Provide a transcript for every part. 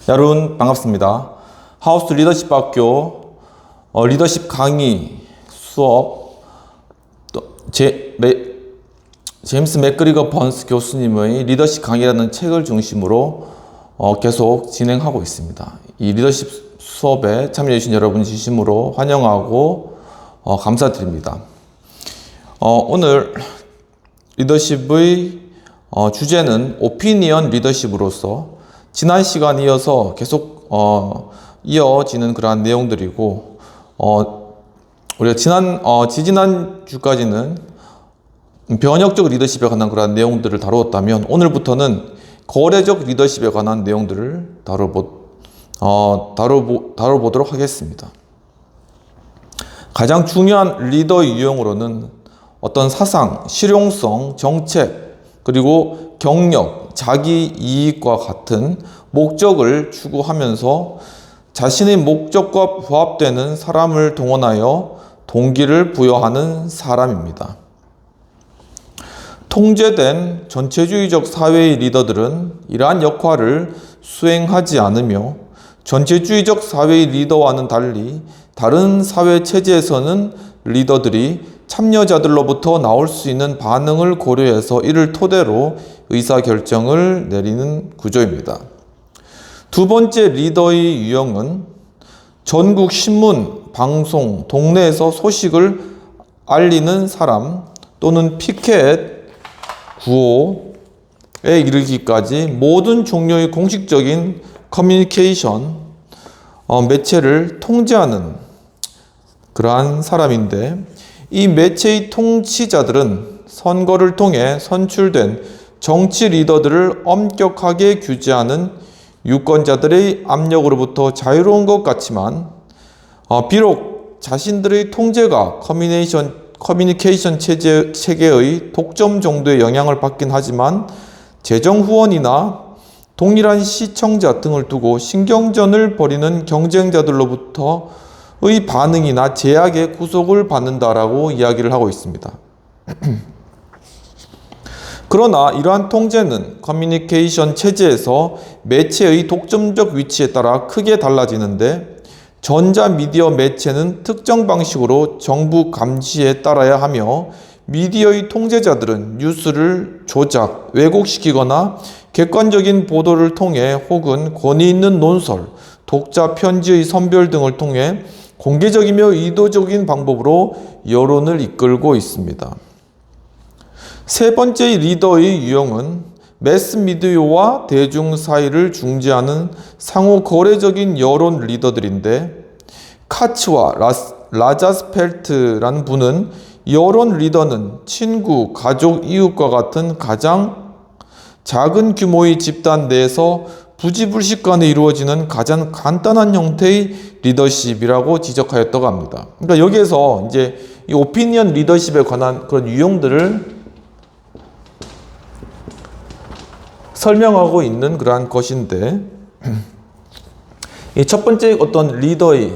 여러분 반갑습니다. 하우스 리더십 학교 리더십 강의 수업 제임스 맥그리거 번스 교수님의 리더십 강의라는 책을 중심으로 계속 진행하고 있습니다. 이 리더십 수업에 참여해 주신 여러분 진심으로 환영하고 감사드립니다. 오늘 리더십의 주제는 오피니언 리더십으로서 지난 시간 이어서 계속 이어지는 그러한 내용들이고 우리가 지지난 주까지는 변혁적 리더십에 관한 그러한 내용들을 다루었다면 오늘부터는 거래적 리더십에 관한 내용들을 다뤄보도록 하겠습니다. 가장 중요한 리더 유형으로는 어떤 사상, 실용성, 정책, 그리고 경력, 자기 이익과 같은 목적을 추구하면서 자신의 목적과 부합되는 사람을 동원하여 동기를 부여하는 사람입니다. 통제된 전체주의적 사회의 리더들은 이러한 역할을 수행하지 않으며 전체주의적 사회의 리더와는 달리 다른 사회 체제에서는 리더들이 참여자들로부터 나올 수 있는 반응을 고려해서 이를 토대로 의사결정을 내리는 구조입니다. 두 번째 리더의 유형은 전국 신문, 방송, 동네에서 소식을 알리는 사람 또는 피켓 구호에 이르기까지 모든 종류의 공식적인 커뮤니케이션 매체를 통제하는 그러한 사람인데, 이 매체의 통치자들은 선거를 통해 선출된 정치 리더들을 엄격하게 규제하는 유권자들의 압력으로부터 자유로운 것 같지만 비록 자신들의 통제가 커뮤니케이션 체계의 독점 정도의 영향을 받긴 하지만 재정 후원이나 동일한 시청자 등을 두고 신경전을 벌이는 경쟁자들로부터 의 반응이나 제약에 구속을 받는다라고 이야기를 하고 있습니다. 그러나 이러한 통제는 커뮤니케이션 체제에서 매체의 독점적 위치에 따라 크게 달라지는데, 전자미디어 매체는 특정 방식으로 정부 감시에 따라야 하며 미디어의 통제자들은 뉴스를 조작, 왜곡시키거나 객관적인 보도를 통해 혹은 권위 있는 논설, 독자 편지의 선별 등을 통해 공개적이며 의도적인 방법으로 여론을 이끌고 있습니다. 세 번째 리더의 유형은 매스미디어와 대중 사이를 중재하는 상호 거래적인 여론 리더들인데, 카츠와 라자스펠트라는 분은 여론 리더는 친구, 가족, 이웃과 같은 가장 작은 규모의 집단 내에서 부지불식간에 이루어지는 가장 간단한 형태의 리더십이라고 지적하였다고 합니다. 그러니까 여기에서 이제 이 오피니언 리더십에 관한 그런 유형들을 설명하고 있는 그러한 것인데, 이 첫 번째 어떤 리더의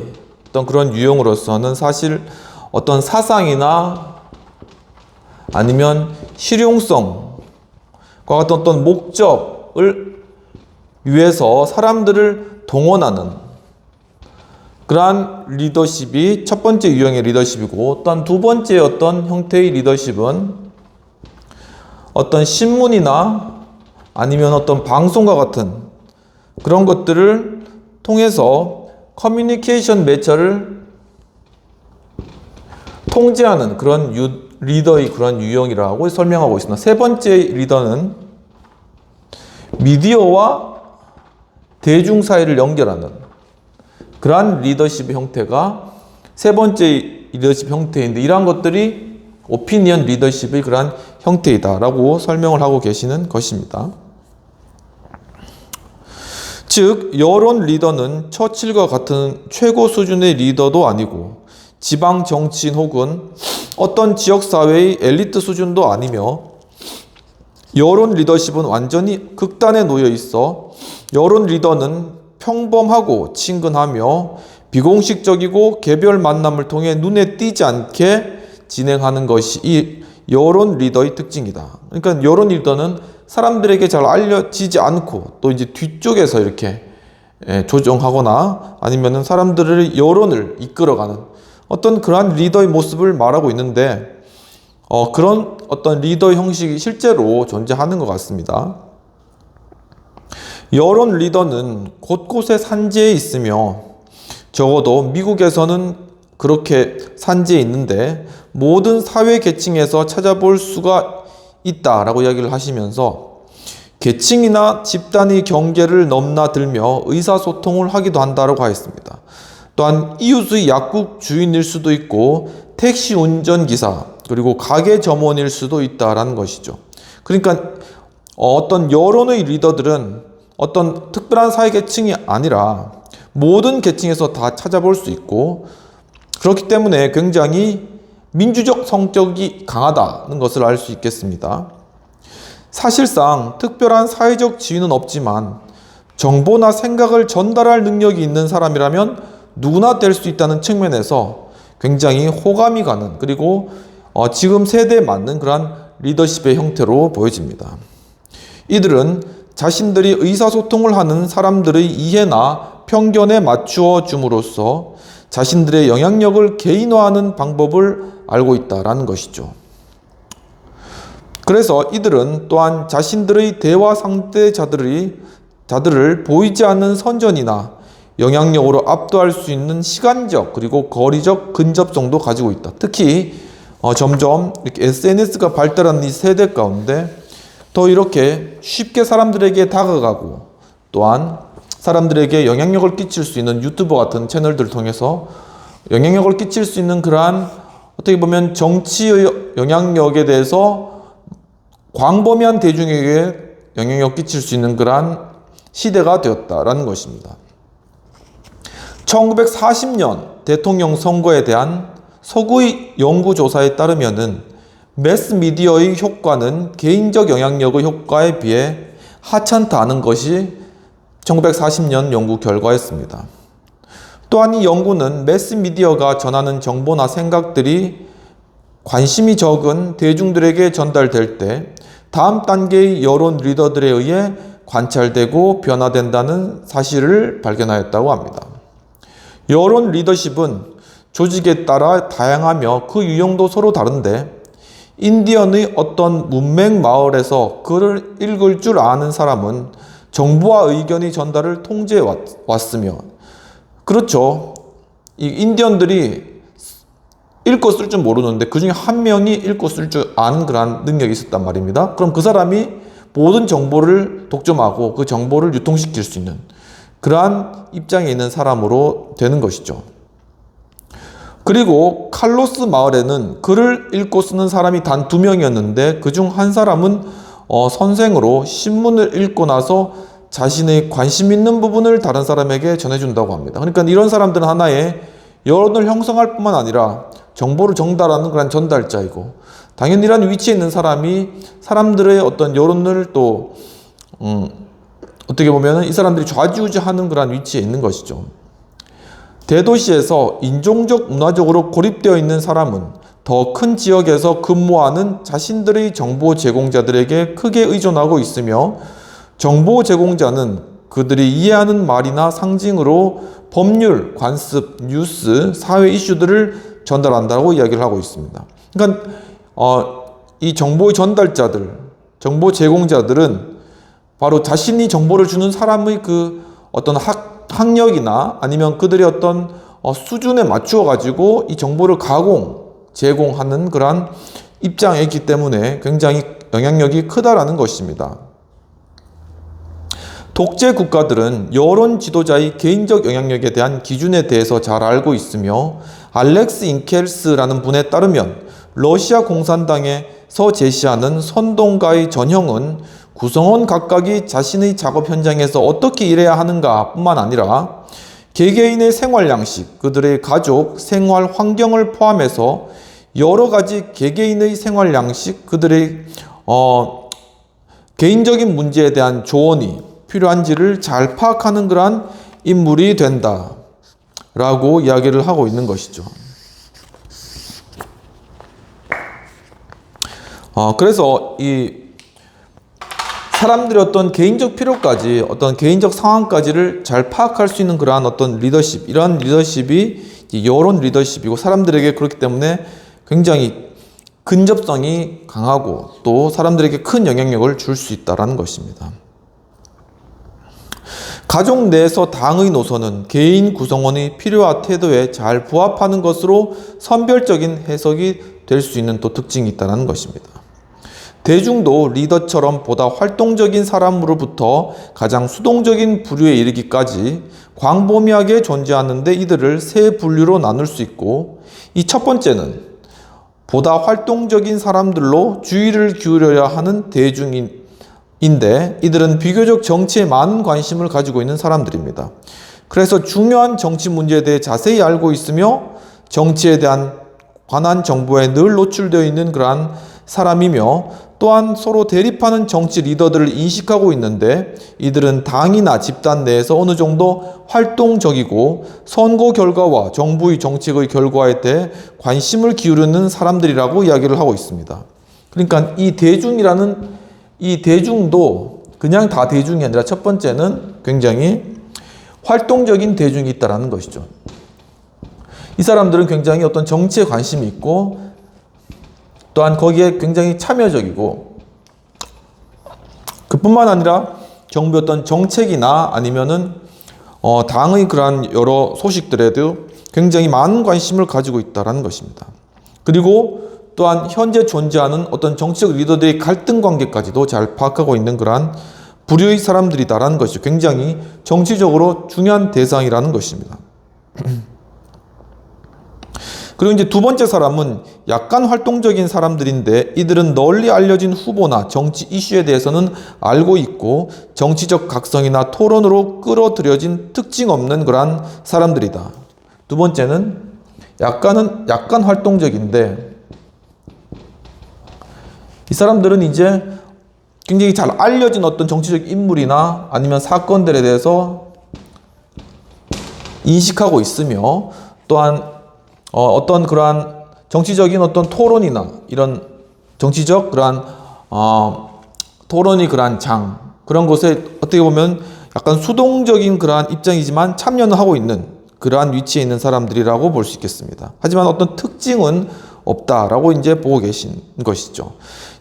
어떤 그런 유형으로서는 사실 어떤 사상이나 아니면 실용성과 같은 어떤 목적을 위해서 사람들을 동원하는 그러한 리더십이 첫 번째 유형의 리더십이고, 또한 두 번째 어떤 형태의 리더십은 어떤 신문이나 아니면 어떤 방송과 같은 그런 것들을 통해서 커뮤니케이션 매체를 통제하는 그런 리더의 그런 유형이라고 설명하고 있습니다. 세 번째 리더는 미디어와 대중 사이를 연결하는 그러한 리더십 형태가 세 번째 리더십 형태인데, 이러한 것들이 오피니언 리더십의 그러한 형태이다라고 설명을 하고 계시는 것입니다. 즉, 여론 리더는 처칠과 같은 최고 수준의 리더도 아니고 지방 정치인 혹은 어떤 지역사회의 엘리트 수준도 아니며, 여론 리더십은 완전히 극단에 놓여 있어 여론 리더는 평범하고 친근하며 비공식적이고 개별 만남을 통해 눈에 띄지 않게 진행하는 것이 이 여론 리더의 특징이다. 그러니까 여론 리더는 사람들에게 잘 알려지지 않고 또 이제 뒤쪽에서 이렇게 조정하거나 아니면은 사람들의 여론을 이끌어가는 어떤 그러한 리더의 모습을 말하고 있는데 그런 어떤 리더 형식이 실제로 존재하는 것 같습니다. 여론 리더는 곳곳에 산재해 있으며 적어도 미국에서는 그렇게 산재해 있는데 모든 사회 계층에서 찾아볼 수가 있다라고 이야기를 하시면서 계층이나 집단의 경계를 넘나들며 의사소통을 하기도 한다고 하였습니다. 또한 이웃의 약국 주인일 수도 있고 택시 운전기사 그리고 가게 점원일 수도 있다라는 것이죠. 그러니까 어떤 여론의 리더들은 어떤 특별한 사회계층이 아니라 모든 계층에서 다 찾아볼 수 있고 그렇기 때문에 굉장히 민주적 성격이 강하다는 것을 알 수 있겠습니다. 사실상 특별한 사회적 지위는 없지만 정보나 생각을 전달할 능력이 있는 사람이라면 누구나 될 수 있다는 측면에서 굉장히 호감이 가는 그리고 지금 세대에 맞는 그러한 리더십의 형태로 보여집니다. 이들은 자신들이 의사소통을 하는 사람들의 이해나 편견에 맞추어 줌으로써 자신들의 영향력을 개인화하는 방법을 알고 있다라는 것이죠. 그래서 이들은 또한 자신들의 대화 상대자들을 보이지 않는 선전이나 영향력으로 압도할 수 있는 시간적 그리고 거리적 근접성도 가지고 있다. 특히 점점 이렇게 SNS가 발달하는 이 세대 가운데 더 이렇게 쉽게 사람들에게 다가가고 또한 사람들에게 영향력을 끼칠 수 있는 유튜버 같은 채널들을 통해서 영향력을 끼칠 수 있는 그러한 어떻게 보면 정치의 영향력에 대해서 광범위한 대중에게 영향력 끼칠 수 있는 그러한 시대가 되었다라는 것입니다. 1940년 대통령 선거에 대한 서구의 연구조사에 따르면은 매스미디어의 효과는 개인적 영향력의 효과에 비해 하찮다는 것이 1940년 연구 결과였습니다. 또한 이 연구는 매스미디어가 전하는 정보나 생각들이 관심이 적은 대중들에게 전달될 때 다음 단계의 여론 리더들에 의해 관찰되고 변화된다는 사실을 발견하였다고 합니다. 여론 리더십은 조직에 따라 다양하며 그 유형도 서로 다른데 인디언의 어떤 문맹 마을에서 글을 읽을 줄 아는 사람은 정보와 의견의 전달을 통제해 왔으며 그렇죠. 이 인디언들이 읽고 쓸 줄 모르는데 그 중에 한 명이 읽고 쓸 줄 아는 그런 능력이 있었단 말입니다. 그럼 그 사람이 모든 정보를 독점하고 그 정보를 유통시킬 수 있는 그러한 입장에 있는 사람으로 되는 것이죠. 그리고 칼로스 마을에는 글을 읽고 쓰는 사람이 단 2명이었는데 그중 한 사람은 선생으로 신문을 읽고 나서 자신의 관심 있는 부분을 다른 사람에게 전해준다고 합니다. 그러니까 이런 사람들은 하나의 여론을 형성할 뿐만 아니라 정보를 전달하는 그런 전달자이고 당연히 이런 위치에 있는 사람이 사람들의 어떤 여론을 또 어떻게 보면 이 사람들이 좌지우지하는 그런 위치에 있는 것이죠. 대도시에서 인종적 문화적으로 고립되어 있는 사람은 더 큰 지역에서 근무하는 자신들의 정보 제공자들에게 크게 의존하고 있으며 정보 제공자는 그들이 이해하는 말이나 상징으로 법률, 관습, 뉴스, 사회 이슈들을 전달한다고 이야기를 하고 있습니다. 그러니까 이 정보의 전달자들, 정보 제공자들은 바로 자신이 정보를 주는 사람의 그 어떤 학력이나 아니면 그들의 어떤 수준에 맞추어 가지고 이 정보를 제공하는 그러한 입장에 있기 때문에 굉장히 영향력이 크다라는 것입니다. 독재 국가들은 여론 지도자의 개인적 영향력에 대한 기준에 대해서 잘 알고 있으며 알렉스 잉켈스라는 분에 따르면 러시아 공산당에서 제시하는 선동가의 전형은 구성원 각각이 자신의 작업 현장에서 어떻게 일해야 하는가 뿐만 아니라 개개인의 생활 양식, 그들의 가족, 생활 환경을 포함해서 여러 가지 개개인의 생활 양식, 그들의 개인적인 문제에 대한 조언이 필요한지를 잘 파악하는 그러한 인물이 된다라고 이야기를 하고 있는 것이죠. 그래서 이 사람들의 어떤 개인적 필요까지, 어떤 개인적 상황까지를 잘 파악할 수 있는 그러한 어떤 리더십, 이러한 리더십이 여론 리더십이고, 사람들에게 그렇기 때문에 굉장히 근접성이 강하고 또 사람들에게 큰 영향력을 줄 수 있다는 것입니다. 가족 내에서 당의 노선은 개인 구성원의 필요와 태도에 잘 부합하는 것으로 선별적인 해석이 될 수 있는 또 특징이 있다는 것입니다. 대중도 리더처럼 보다 활동적인 사람으로부터 가장 수동적인 부류에 이르기까지 광범위하게 존재하는데 이들을 세 분류로 나눌 수 있고, 이 첫 번째는 보다 활동적인 사람들로 주의를 기울여야 하는 대중인데, 이들은 비교적 정치에 많은 관심을 가지고 있는 사람들입니다. 그래서 중요한 정치 문제에 대해 자세히 알고 있으며 정치에 대한 관한 정보에 늘 노출되어 있는 그러한 사람이며, 또한 서로 대립하는 정치 리더들을 인식하고 있는데, 이들은 당이나 집단 내에서 어느 정도 활동적이고 선거 결과와 정부의 정책의 결과에 대해 관심을 기울이는 사람들이라고 이야기를 하고 있습니다. 그러니까 이 대중이라는 이 대중도 그냥 다 대중이 아니라 첫 번째는 굉장히 활동적인 대중이 있다는 것이죠. 이 사람들은 굉장히 어떤 정치에 관심이 있고, 또한 거기에 굉장히 참여적이고, 그뿐만 아니라 정부의 어떤 정책이나 아니면은 당의 그러한 여러 소식들에도 굉장히 많은 관심을 가지고 있다는 것입니다. 그리고 또한 현재 존재하는 어떤 정치적 리더들의 갈등 관계까지도 잘 파악하고 있는 그러한 부류의 사람들이다라는 것이 굉장히 정치적으로 중요한 대상이라는 것입니다. 그리고 이제 두 번째 사람은 약간 활동적인 사람들인데, 이들은 널리 알려진 후보나 정치 이슈에 대해서는 알고 있고 정치적 각성이나 토론으로 끌어들여진 특징 없는 그러한 사람들이다. 두 번째는 약간 활동적인데, 이 사람들은 이제 굉장히 잘 알려진 어떤 정치적 인물이나 아니면 사건들에 대해서 인식하고 있으며, 또한 어떤 그러한 정치적인 어떤 토론이나 이런 정치적 그러한 토론이 그러한 그런 곳에 어떻게 보면 약간 수동적인 그러한 입장이지만 참여는 하고 있는 그러한 위치에 있는 사람들이라고 볼 수 있겠습니다. 하지만 어떤 특징은 없다라고 이제 보고 계신 것이죠.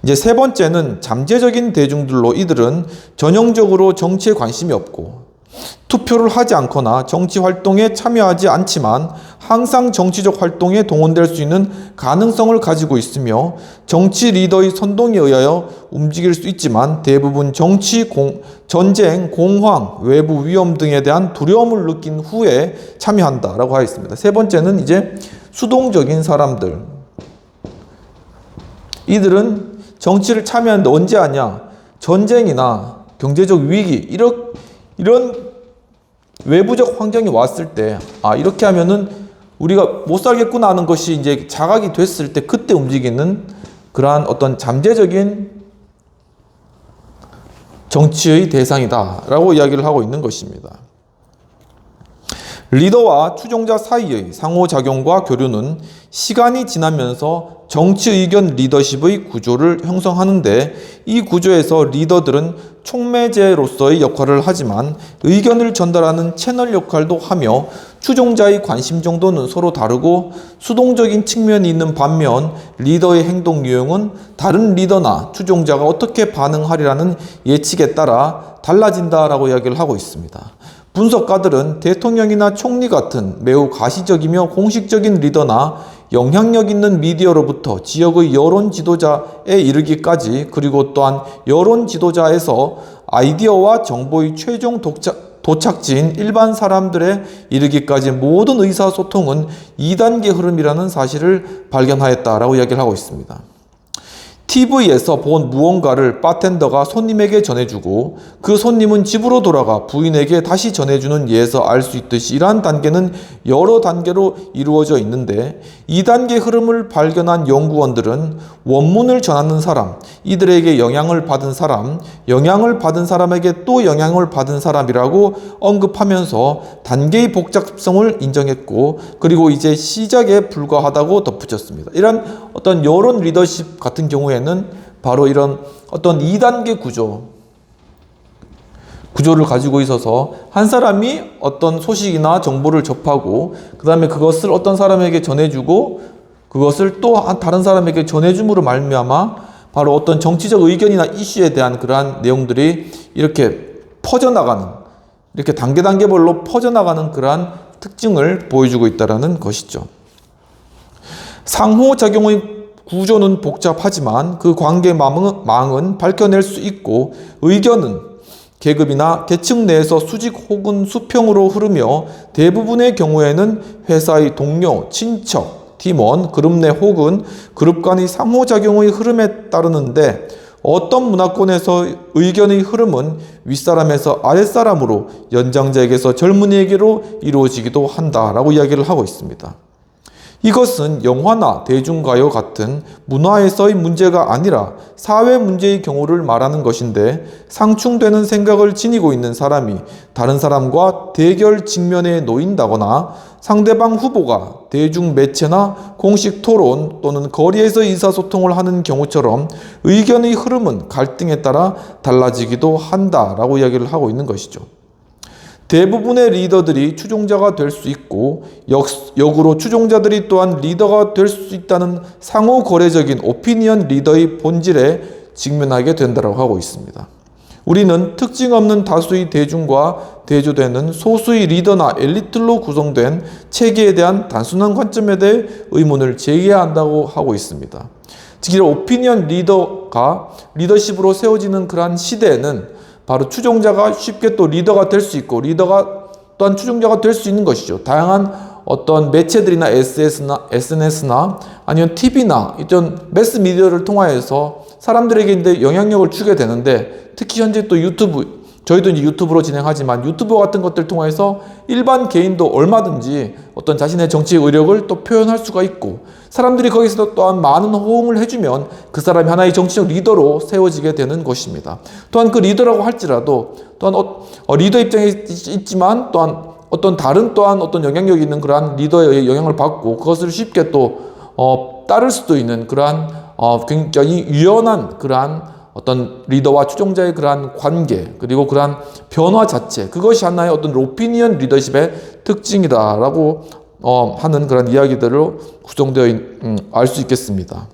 이제 세 번째는 잠재적인 대중들로, 이들은 전형적으로 정치에 관심이 없고 투표를 하지 않거나 정치 활동에 참여하지 않지만 항상 정치적 활동에 동원될 수 있는 가능성을 가지고 있으며, 정치 리더의 선동에 의하여 움직일 수 있지만 대부분 전쟁, 공황, 외부 위험 등에 대한 두려움을 느낀 후에 참여한다라고 하여 있습니다. 세 번째는 이제 수동적인 사람들. 이들은 정치를 참여하는데 언제 하냐? 전쟁이나 경제적 위기, 이런 외부적 환경이 왔을 때, 이렇게 하면은 우리가 못 살겠구나 하는 것이 이제 자각이 됐을 때 그때 움직이는 그러한 어떤 잠재적인 정치의 대상이다라고 이야기를 하고 있는 것입니다. 리더와 추종자 사이의 상호작용과 교류는 시간이 지나면서 정치 의견 리더십의 구조를 형성하는데, 이 구조에서 리더들은 촉매제로서의 역할을 하지만 의견을 전달하는 채널 역할도 하며, 추종자의 관심 정도는 서로 다르고 수동적인 측면이 있는 반면, 리더의 행동 유형은 다른 리더나 추종자가 어떻게 반응하리라는 예측에 따라 달라진다라고 이야기를 하고 있습니다. 분석가들은 대통령이나 총리 같은 매우 가시적이며 공식적인 리더나 영향력 있는 미디어로부터 지역의 여론 지도자에 이르기까지, 그리고 또한 여론 지도자에서 아이디어와 정보의 최종 도착지인 일반 사람들에 이르기까지 모든 의사소통은 2단계 흐름이라는 사실을 발견하였다라고 이야기를 하고 있습니다. TV에서 본 무언가를 바텐더가 손님에게 전해주고 그 손님은 집으로 돌아가 부인에게 다시 전해주는 예에서 알 수 있듯이, 이러한 단계는 여러 단계로 이루어져 있는데, 2단계 흐름을 발견한 연구원들은 원문을 전하는 사람, 이들에게 영향을 받은 사람, 영향을 받은 사람에게 또 영향을 받은 사람이라고 언급하면서 단계의 복잡성을 인정했고, 그리고 이제 시작에 불과하다고 덧붙였습니다. 이런 어떤 여론 리더십 같은 경우에는 바로 이런 어떤 2단계 구조, 구조를 가지고 있어서 한 사람이 어떤 소식이나 정보를 접하고 그 다음에 그것을 어떤 사람에게 전해주고 그것을 또 다른 사람에게 전해줌으로 말미암아 바로 어떤 정치적 의견이나 이슈에 대한 그러한 내용들이 이렇게 퍼져나가는, 이렇게 단계별로 퍼져나가는 그러한 특징을 보여주고 있다는 것이죠. 상호작용의 구조는 복잡하지만 그 관계망은 밝혀낼 수 있고 의견은 계급이나 계층 내에서 수직 혹은 수평으로 흐르며 대부분의 경우에는 회사의 동료, 친척, 팀원, 그룹 내 혹은 그룹 간의 상호작용의 흐름에 따르는데 어떤 문화권에서 의견의 흐름은 윗사람에서 아랫사람으로 연장자에게서 젊은이에게로 이루어지기도 한다라고 이야기를 하고 있습니다. 이것은 영화나 대중가요 같은 문화에서의 문제가 아니라 사회 문제의 경우를 말하는 것인데 상충되는 생각을 지니고 있는 사람이 다른 사람과 대결 직면에 놓인다거나 상대방 후보가 대중 매체나 공식 토론 또는 거리에서 의사소통을 하는 경우처럼 의견의 흐름은 갈등에 따라 달라지기도 한다라고 이야기를 하고 있는 것이죠. 대부분의 리더들이 추종자가 될 수 있고 역으로 추종자들이 또한 리더가 될 수 있다는 상호 거래적인 오피니언 리더의 본질에 직면하게 된다고 하고 있습니다. 우리는 특징 없는 다수의 대중과 대조되는 소수의 리더나 엘리트로 구성된 체계에 대한 단순한 관점에 대해 의문을 제기해야 한다고 하고 있습니다. 즉, 오피니언 리더가 리더십으로 세워지는 그러한 시대에는 바로 추종자가 쉽게 또 리더가 될 수 있고 리더가 또한 추종자가 될 수 있는 것이죠. 다양한 어떤 매체들이나 SNS나 아니면 TV나 이런 매스미디어를 통하여서 사람들에게 이제 영향력을 주게 되는데 특히 현재 또 유튜브, 저희도 이제 유튜브로 진행하지만 유튜브 같은 것들 통해서 일반 개인도 얼마든지 어떤 자신의 정치의 의력을 또 표현할 수가 있고 사람들이 거기서 또한 많은 호응을 해주면 그 사람이 하나의 정치적 리더로 세워지게 되는 것입니다. 또한 그 리더라고 할지라도 또한 리더 입장에 있지만 또한 어떤 다른 또한 어떤 영향력 있는 그러한 리더의 영향을 받고 그것을 쉽게 또 따를 수도 있는 그러한 굉장히 유연한 그러한 어떤 리더와 추종자의 그러한 관계 그리고 그러한 변화 자체 그것이 하나의 어떤 오피니언 리더십의 특징이다라고 하는 그런 이야기들로 구성되어 알 수 있겠습니다.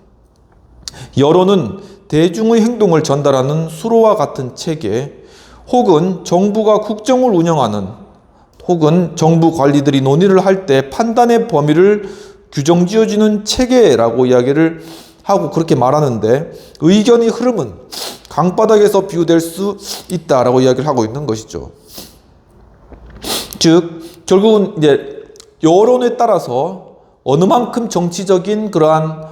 여론은 대중의 행동을 전달하는 수로와 같은 체계 혹은 정부가 국정을 운영하는 혹은 정부 관리들이 논의를 할 때 판단의 범위를 규정지어주는 체계라고 이야기를 하고 그렇게 말하는데 의견의 흐름은 강바닥에서 비유될 수 있다라고 이야기를 하고 있는 것이죠. 즉 결국은 이제 여론에 따라서 어느 만큼 정치적인 그러한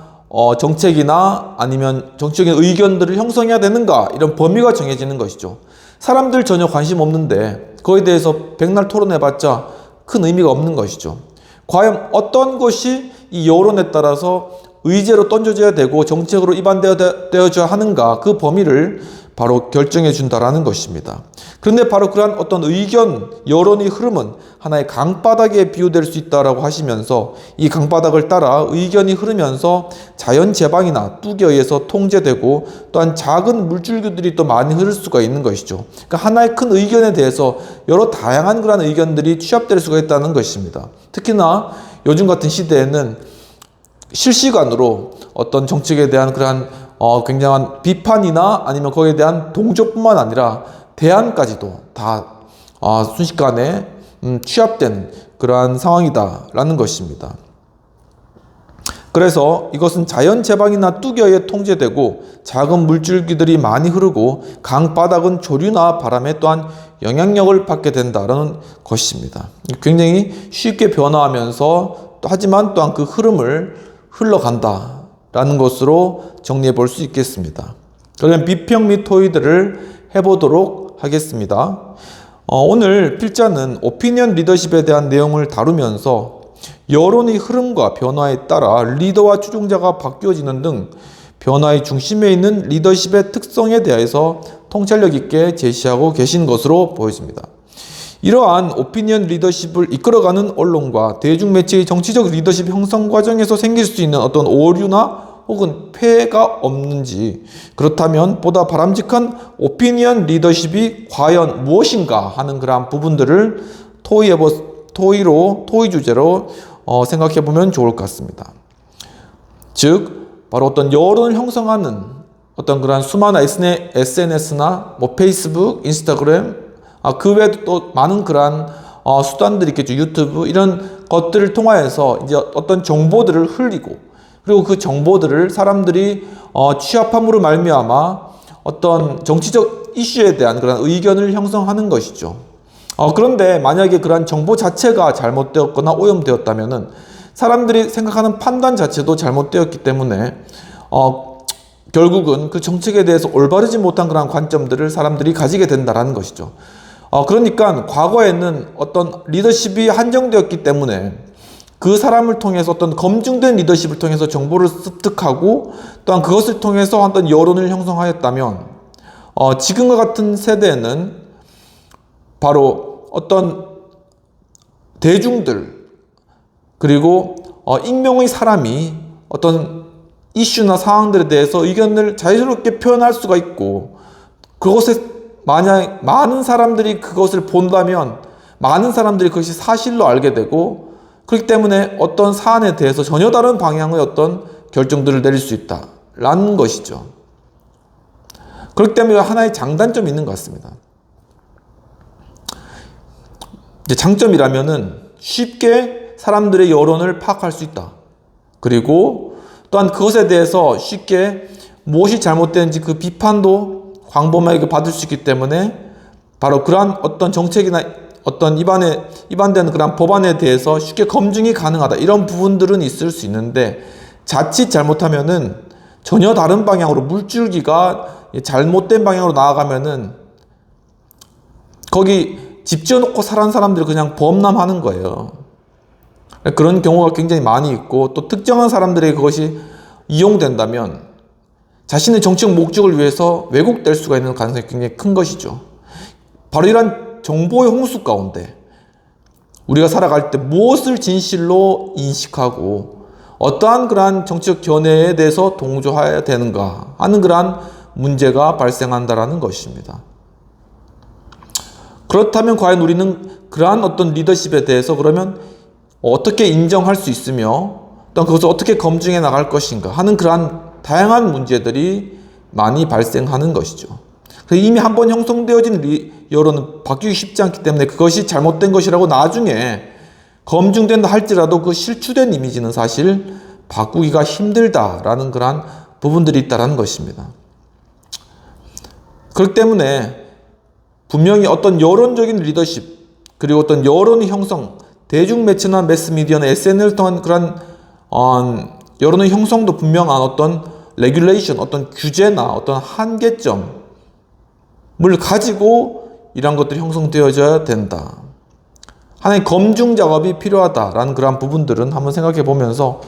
정책이나 아니면 정치적인 의견들을 형성해야 되는가 이런 범위가 정해지는 것이죠. 사람들 전혀 관심 없는데 그거에 대해서 백날 토론해봤자 큰 의미가 없는 것이죠. 과연 어떤 것이 이 여론에 따라서 의제로 던져져야 되고 정책으로 입안되어져야 하는가 그 범위를 바로 결정해 준다라는 것입니다. 그런데 바로 그러한 어떤 의견, 여론의 흐름은 하나의 강바닥에 비유될 수 있다라고 하시면서 이 강바닥을 따라 의견이 흐르면서 자연 제방이나 뚝에 의해서 통제되고 또한 작은 물줄기들이 또 많이 흐를 수가 있는 것이죠. 그러니까 하나의 큰 의견에 대해서 여러 다양한 그러한 의견들이 취합될 수가 있다는 것입니다. 특히나 요즘 같은 시대에는 실시간으로 어떤 정책에 대한 그러한 굉장한 비판이나 아니면 거기에 대한 동조뿐만 아니라 대안까지도 다 순식간에 취합된 그러한 상황이다라는 것입니다. 그래서 이것은 자연 제방이나 뚜겨에 통제되고 작은 물줄기들이 많이 흐르고 강바닥은 조류나 바람에 또한 영향력을 받게 된다라는 것입니다. 굉장히 쉽게 변화하면서 하지만 또한 그 흐름을 흘러간다라는 것으로 정리해 볼 수 있겠습니다. 그러면 비평 및 토의들을 해보도록 하겠습니다. 오늘 필자는 오피니언 리더십에 대한 내용을 다루면서 여론의 흐름과 변화에 따라 리더와 추종자가 바뀌어지는 등 변화의 중심에 있는 리더십의 특성에 대해서 통찰력 있게 제시하고 계신 것으로 보여집니다. 이러한 오피니언 리더십을 이끌어가는 언론과 대중매체의 정치적 리더십 형성 과정에서 생길 수 있는 어떤 오류나 혹은 폐해가 없는지, 그렇다면 보다 바람직한 오피니언 리더십이 과연 무엇인가 하는 그러한 부분들을 토의 주제로 생각해 보면 좋을 것 같습니다. 즉 바로 어떤 여론을 형성하는 어떤 그러한 수많은 SNS나 뭐 페이스북, 인스타그램, 그 외에도 또 많은 그러한 수단들이 있겠죠. 유튜브 이런 것들을 통하여서 이제 어떤 정보들을 흘리고, 그리고 그 정보들을 사람들이 취합함으로 말미암아 어떤 정치적 이슈에 대한 그런 의견을 형성하는 것이죠. 그런데 만약에 그러한 정보 자체가 잘못되었거나 오염되었다면은 사람들이 생각하는 판단 자체도 잘못되었기 때문에 결국은 그 정책에 대해서 올바르지 못한 그런 관점들을 사람들이 가지게 된다라는 것이죠. 그러니까 과거에는 어떤 리더십이 한정되었기 때문에 그 사람을 통해서 어떤 검증된 리더십을 통해서 정보를 습득하고 또한 그것을 통해서 어떤 여론을 형성하였다면 지금과 같은 세대에는 바로 어떤 대중들 그리고 익명의 사람이 어떤 이슈나 상황들에 대해서 의견을 자유롭게 표현할 수가 있고, 그것에 만약 많은 사람들이 그것을 본다면 많은 사람들이 그것이 사실로 알게 되고, 그렇기 때문에 어떤 사안에 대해서 전혀 다른 방향의 어떤 결정들을 내릴 수 있다라는 것이죠. 그렇기 때문에 하나의 장단점이 있는 것 같습니다. 이제 장점이라면은 쉽게 사람들의 여론을 파악할 수 있다. 그리고 또한 그것에 대해서 쉽게 무엇이 잘못되는지 그 비판도 광범위하게 받을 수 있기 때문에 바로 그러한 어떤 정책이나 어떤 입안되는 그런 법안에 대해서 쉽게 검증이 가능하다. 이런 부분들은 있을 수 있는데, 자칫 잘못하면은 전혀 다른 방향으로 물줄기가 잘못된 방향으로 나아가면은 거기 집 지어놓고 살아는 사람들이 그냥 범람하는 거예요. 그런 경우가 굉장히 많이 있고, 또 특정한 사람들에게 그것이 이용된다면 자신의 정치적 목적을 위해서 왜곡될 수가 있는 가능성이 굉장히 큰 것이죠. 바로 이런 정보의 홍수 가운데 우리가 살아갈 때 무엇을 진실로 인식하고 어떠한 그러한 정치적 견해에 대해서 동조해야 되는가 하는 그러한 문제가 발생한다라는 것입니다. 그렇다면 과연 우리는 그러한 어떤 리더십에 대해서 그러면 어떻게 인정할 수 있으며 또 그것을 어떻게 검증해 나갈 것인가 하는 그러한 다양한 문제들이 많이 발생하는 것이죠. 이미 한번 형성되어진 여론은 바뀌기 쉽지 않기 때문에 그것이 잘못된 것이라고 나중에 검증된다 할지라도 그 실추된 이미지는 사실 바꾸기가 힘들다라는 그러한 부분들이 있다는 것입니다. 그렇기 때문에 분명히 어떤 여론적인 리더십 그리고 어떤 여론의 형성, 대중매체나 매스미디어나 SNS를 통한 그런 여론의 형성도 분명한 어떤 레귤레이션, 어떤 규제나 어떤 한계점을 가지고 이러한 것들이 형성되어져야 된다. 하나의 검증 작업이 필요하다라는 그러한 부분들은 한번 생각해 보면서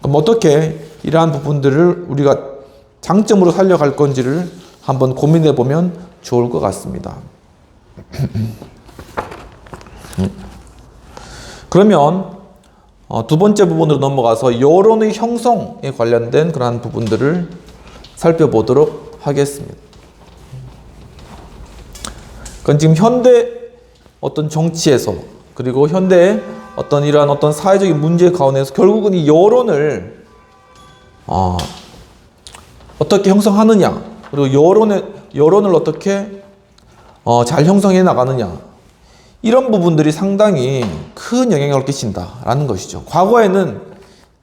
그럼 어떻게 이러한 부분들을 우리가 장점으로 살려갈 건지를 한번 고민해 보면 좋을 것 같습니다. 그러면 두 번째 부분으로 넘어가서 여론의 형성에 관련된 그러한 부분들을 살펴보도록 하겠습니다. 그건 지금 현대 어떤 정치에서 그리고 현대의 어떤 이러한 어떤 사회적인 문제 가운데서 결국은 이 여론을 어떻게 형성하느냐, 그리고 여론을 어떻게 잘 형성해 나가느냐, 이런 부분들이 상당히 큰 영향을 끼친다라는 것이죠. 과거에는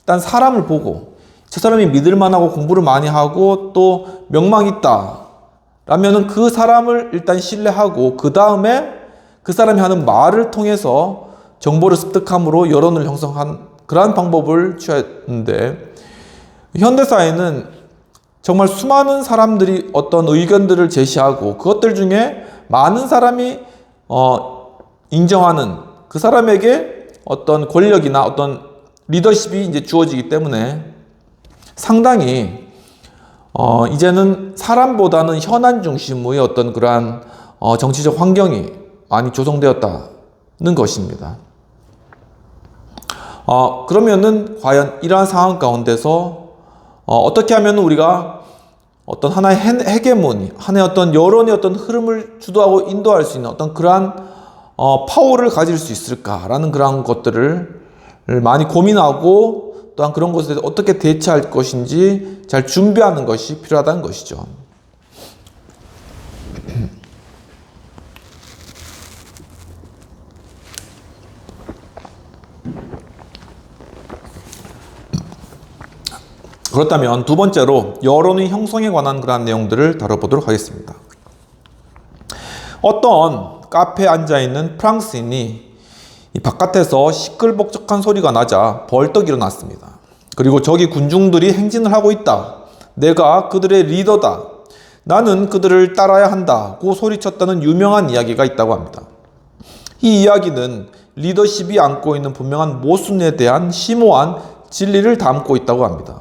일단 사람을 보고 저 사람이 믿을만하고 공부를 많이 하고 또 명망이 있다 라면은 그 사람을 일단 신뢰하고 그 다음에 그 사람이 하는 말을 통해서 정보를 습득함으로 여론을 형성한 그러한 방법을 취했는데, 현대사회는 정말 수많은 사람들이 어떤 의견들을 제시하고 그것들 중에 많은 사람이 인정하는 그 사람에게 어떤 권력이나 어떤 리더십이 이제 주어지기 때문에 상당히 이제는 사람보다는 현안 중심의 어떤 그러한 정치적 환경이 많이 조성되었다는 것입니다. 그러면은 과연 이러한 상황 가운데서 어떻게 하면 우리가 어떤 하나의 헤게모니, 하나의 어떤 여론의 어떤 흐름을 주도하고 인도할 수 있는 어떤 그러한 파워를 가질 수 있을까라는 그러한 것들을 많이 고민하고 또한 그런 것에 대해서 어떻게 대처할 것인지 잘 준비하는 것이 필요하다는 것이죠. 그렇다면 두 번째로 여론의 형성에 관한 그러한 내용들을 다뤄보도록 하겠습니다. 어떤 카페에 앉아있는 프랑스인이 이 바깥에서 시끌벅적한 소리가 나자 벌떡 일어났습니다. 그리고 저기 군중들이 행진을 하고 있다. 내가 그들의 리더다. 나는 그들을 따라야 한다고 소리쳤다는 유명한 이야기가 있다고 합니다. 이 이야기는 리더십이 안고 있는 분명한 모순에 대한 심오한 진리를 담고 있다고 합니다.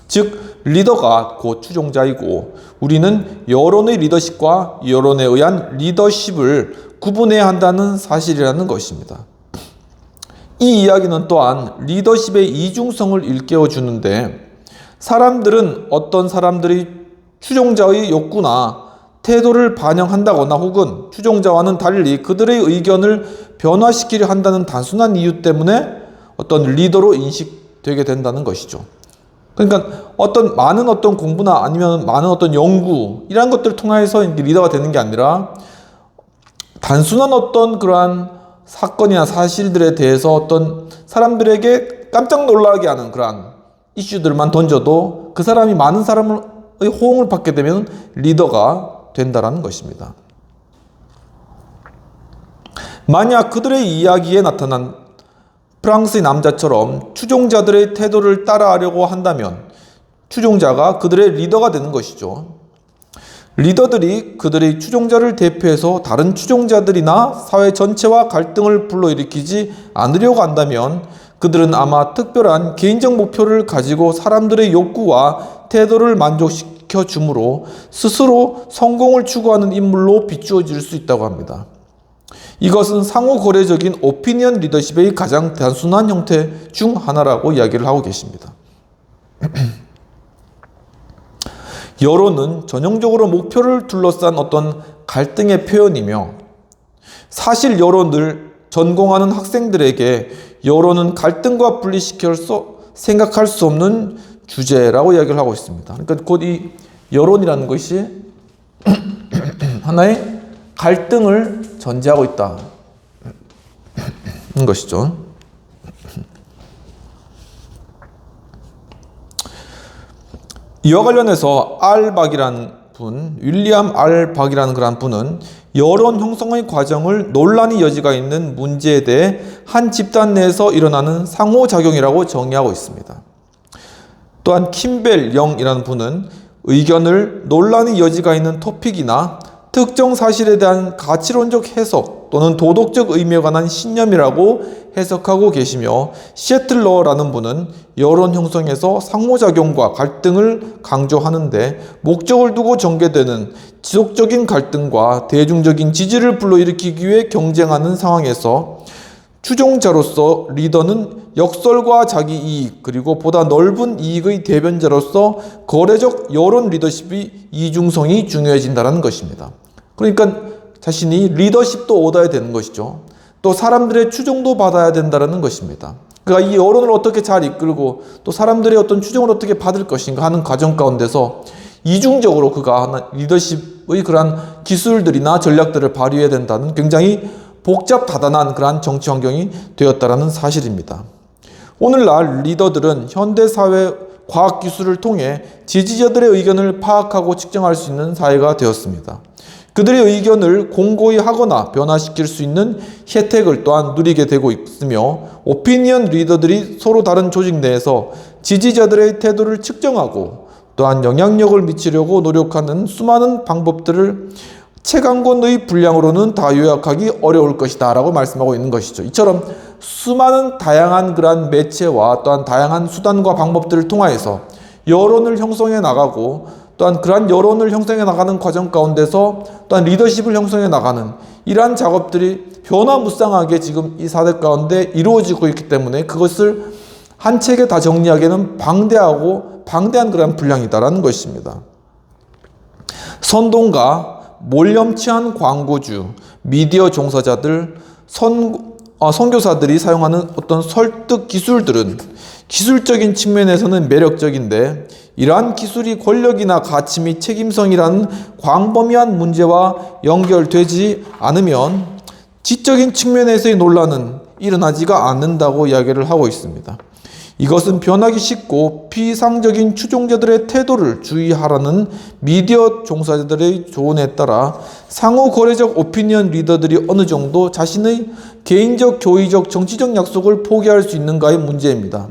즉 리더가 곧 추종자이고 우리는 여론의 리더십과 여론에 의한 리더십을 구분해야 한다는 사실이라는 것입니다. 이 이야기는 또한 리더십의 이중성을 일깨워 주는데 사람들은 어떤 사람들이 추종자의 욕구나 태도를 반영한다거나 혹은 추종자와는 달리 그들의 의견을 변화시키려 한다는 단순한 이유 때문에 어떤 리더로 인식되게 된다는 것이죠. 그러니까 많은 공부나 아니면 많은 연구 이런 것들을 통해서 리더가 되는 게 아니라 단순한 그러한 사건이나 사실들에 대해서 어떤 사람들에게 깜짝 놀라게 하는 그러한 이슈들만 던져도 그 사람이 많은 사람의 호응을 받게 되면 리더가 된다라는 것입니다. 만약 그들의 이야기에 나타난 프랑스의 남자처럼 추종자들의 태도를 따라하려고 한다면 추종자가 그들의 리더가 되는 것이죠. 리더들이 그들의 추종자를 대표해서 다른 추종자들이나 사회 전체와 갈등을 불러일으키지 않으려고 한다면 그들은 아마 특별한 개인적 목표를 가지고 사람들의 욕구와 태도를 만족시켜 주므로 스스로 성공을 추구하는 인물로 비추어질 수 있다고 합니다. 이것은 상호 거래적인 오피니언 리더십의 가장 단순한 형태 중 하나라고 이야기를 하고 계십니다. 여론은 전형적으로 목표를 둘러싼 어떤 갈등의 표현이며 사실 여론을 전공하는 학생들에게 여론은 갈등과 분리시켜서 생각할 수 없는 주제라고 이야기를 하고 있습니다. 그러니까 곧 이 여론이라는 것이 하나의 갈등을 전제하고 있다는 것이죠. 이와 관련해서 윌리엄 R. 박이라는 그런 분은 여론 형성의 과정을 논란의 여지가 있는 문제에 대해 한 집단 내에서 일어나는 상호작용이라고 정의하고 있습니다. 또한 킴벨 영이라는 분은 의견을 논란의 여지가 있는 토픽이나 특정 사실에 대한 가치론적 해석 또는 도덕적 의미에 관한 신념이라고 해석하고 계시며 시애틀러라는 분은 여론 형성에서 상호작용과 갈등을 강조하는데 목적을 두고 전개되는 지속적인 갈등과 대중적인 지지를 불러일으키기 위해 경쟁하는 상황에서 추종자로서 리더는 역설과 자기 이익 그리고 보다 넓은 이익의 대변자로서 거래적 여론 리더십의 이중성이 중요해진다는 것입니다. 그러니까 자신이 리더십도 얻어야 되는 것이죠. 또 사람들의 추종도 받아야 된다는 것입니다. 그러니까 이 여론을 어떻게 잘 이끌고 또 사람들의 어떤 추종을 어떻게 받을 것인가 하는 과정 가운데서 이중적으로 그가 리더십의 그러한 기술들이나 전략들을 발휘해야 된다는 굉장히 복잡 다단한 그러한 정치 환경이 되었다는 사실입니다. 오늘날 리더들은 현대사회 과학기술을 통해 지지자들의 의견을 파악하고 측정할 수 있는 사회가 되었습니다. 그들의 의견을 공고히 하거나 변화시킬 수 있는 혜택을 또한 누리게 되고 있으며 오피니언 리더들이 서로 다른 조직 내에서 지지자들의 태도를 측정하고 또한 영향력을 미치려고 노력하는 수많은 방법들을 최강권의 분량으로는 다 요약하기 어려울 것이다 라고 말씀하고 있는 것이죠. 이처럼 수많은 다양한 그러한 매체와 또한 다양한 수단과 방법들을 통하여서 여론을 형성해 나가고 또한 그러한 여론을 형성해 나가는 과정 가운데서 또한 리더십을 형성해 나가는 이러한 작업들이 변화무쌍하게 지금 이 사대 가운데 이루어지고 있기 때문에 그것을 한 책에 다 정리하기에는 방대한 그런 분량이다라는 것입니다. 선동가, 몰염치한 광고주, 미디어 종사자들, 선교사들이 사용하는 어떤 설득 기술들은 기술적인 측면에서는 매력적인데 이러한 기술이 권력이나 가치 및 책임성이라는 광범위한 문제와 연결되지 않으면 지적인 측면에서의 논란은 일어나지가 않는다고 이야기를 하고 있습니다. 이것은 변하기 쉽고 피상적인 추종자들의 태도를 주의하라는 미디어 종사자들의 조언에 따라 상호 거래적 오피니언 리더들이 어느 정도 자신의 개인적, 교의적, 정치적 약속을 포기할 수 있는가의 문제입니다.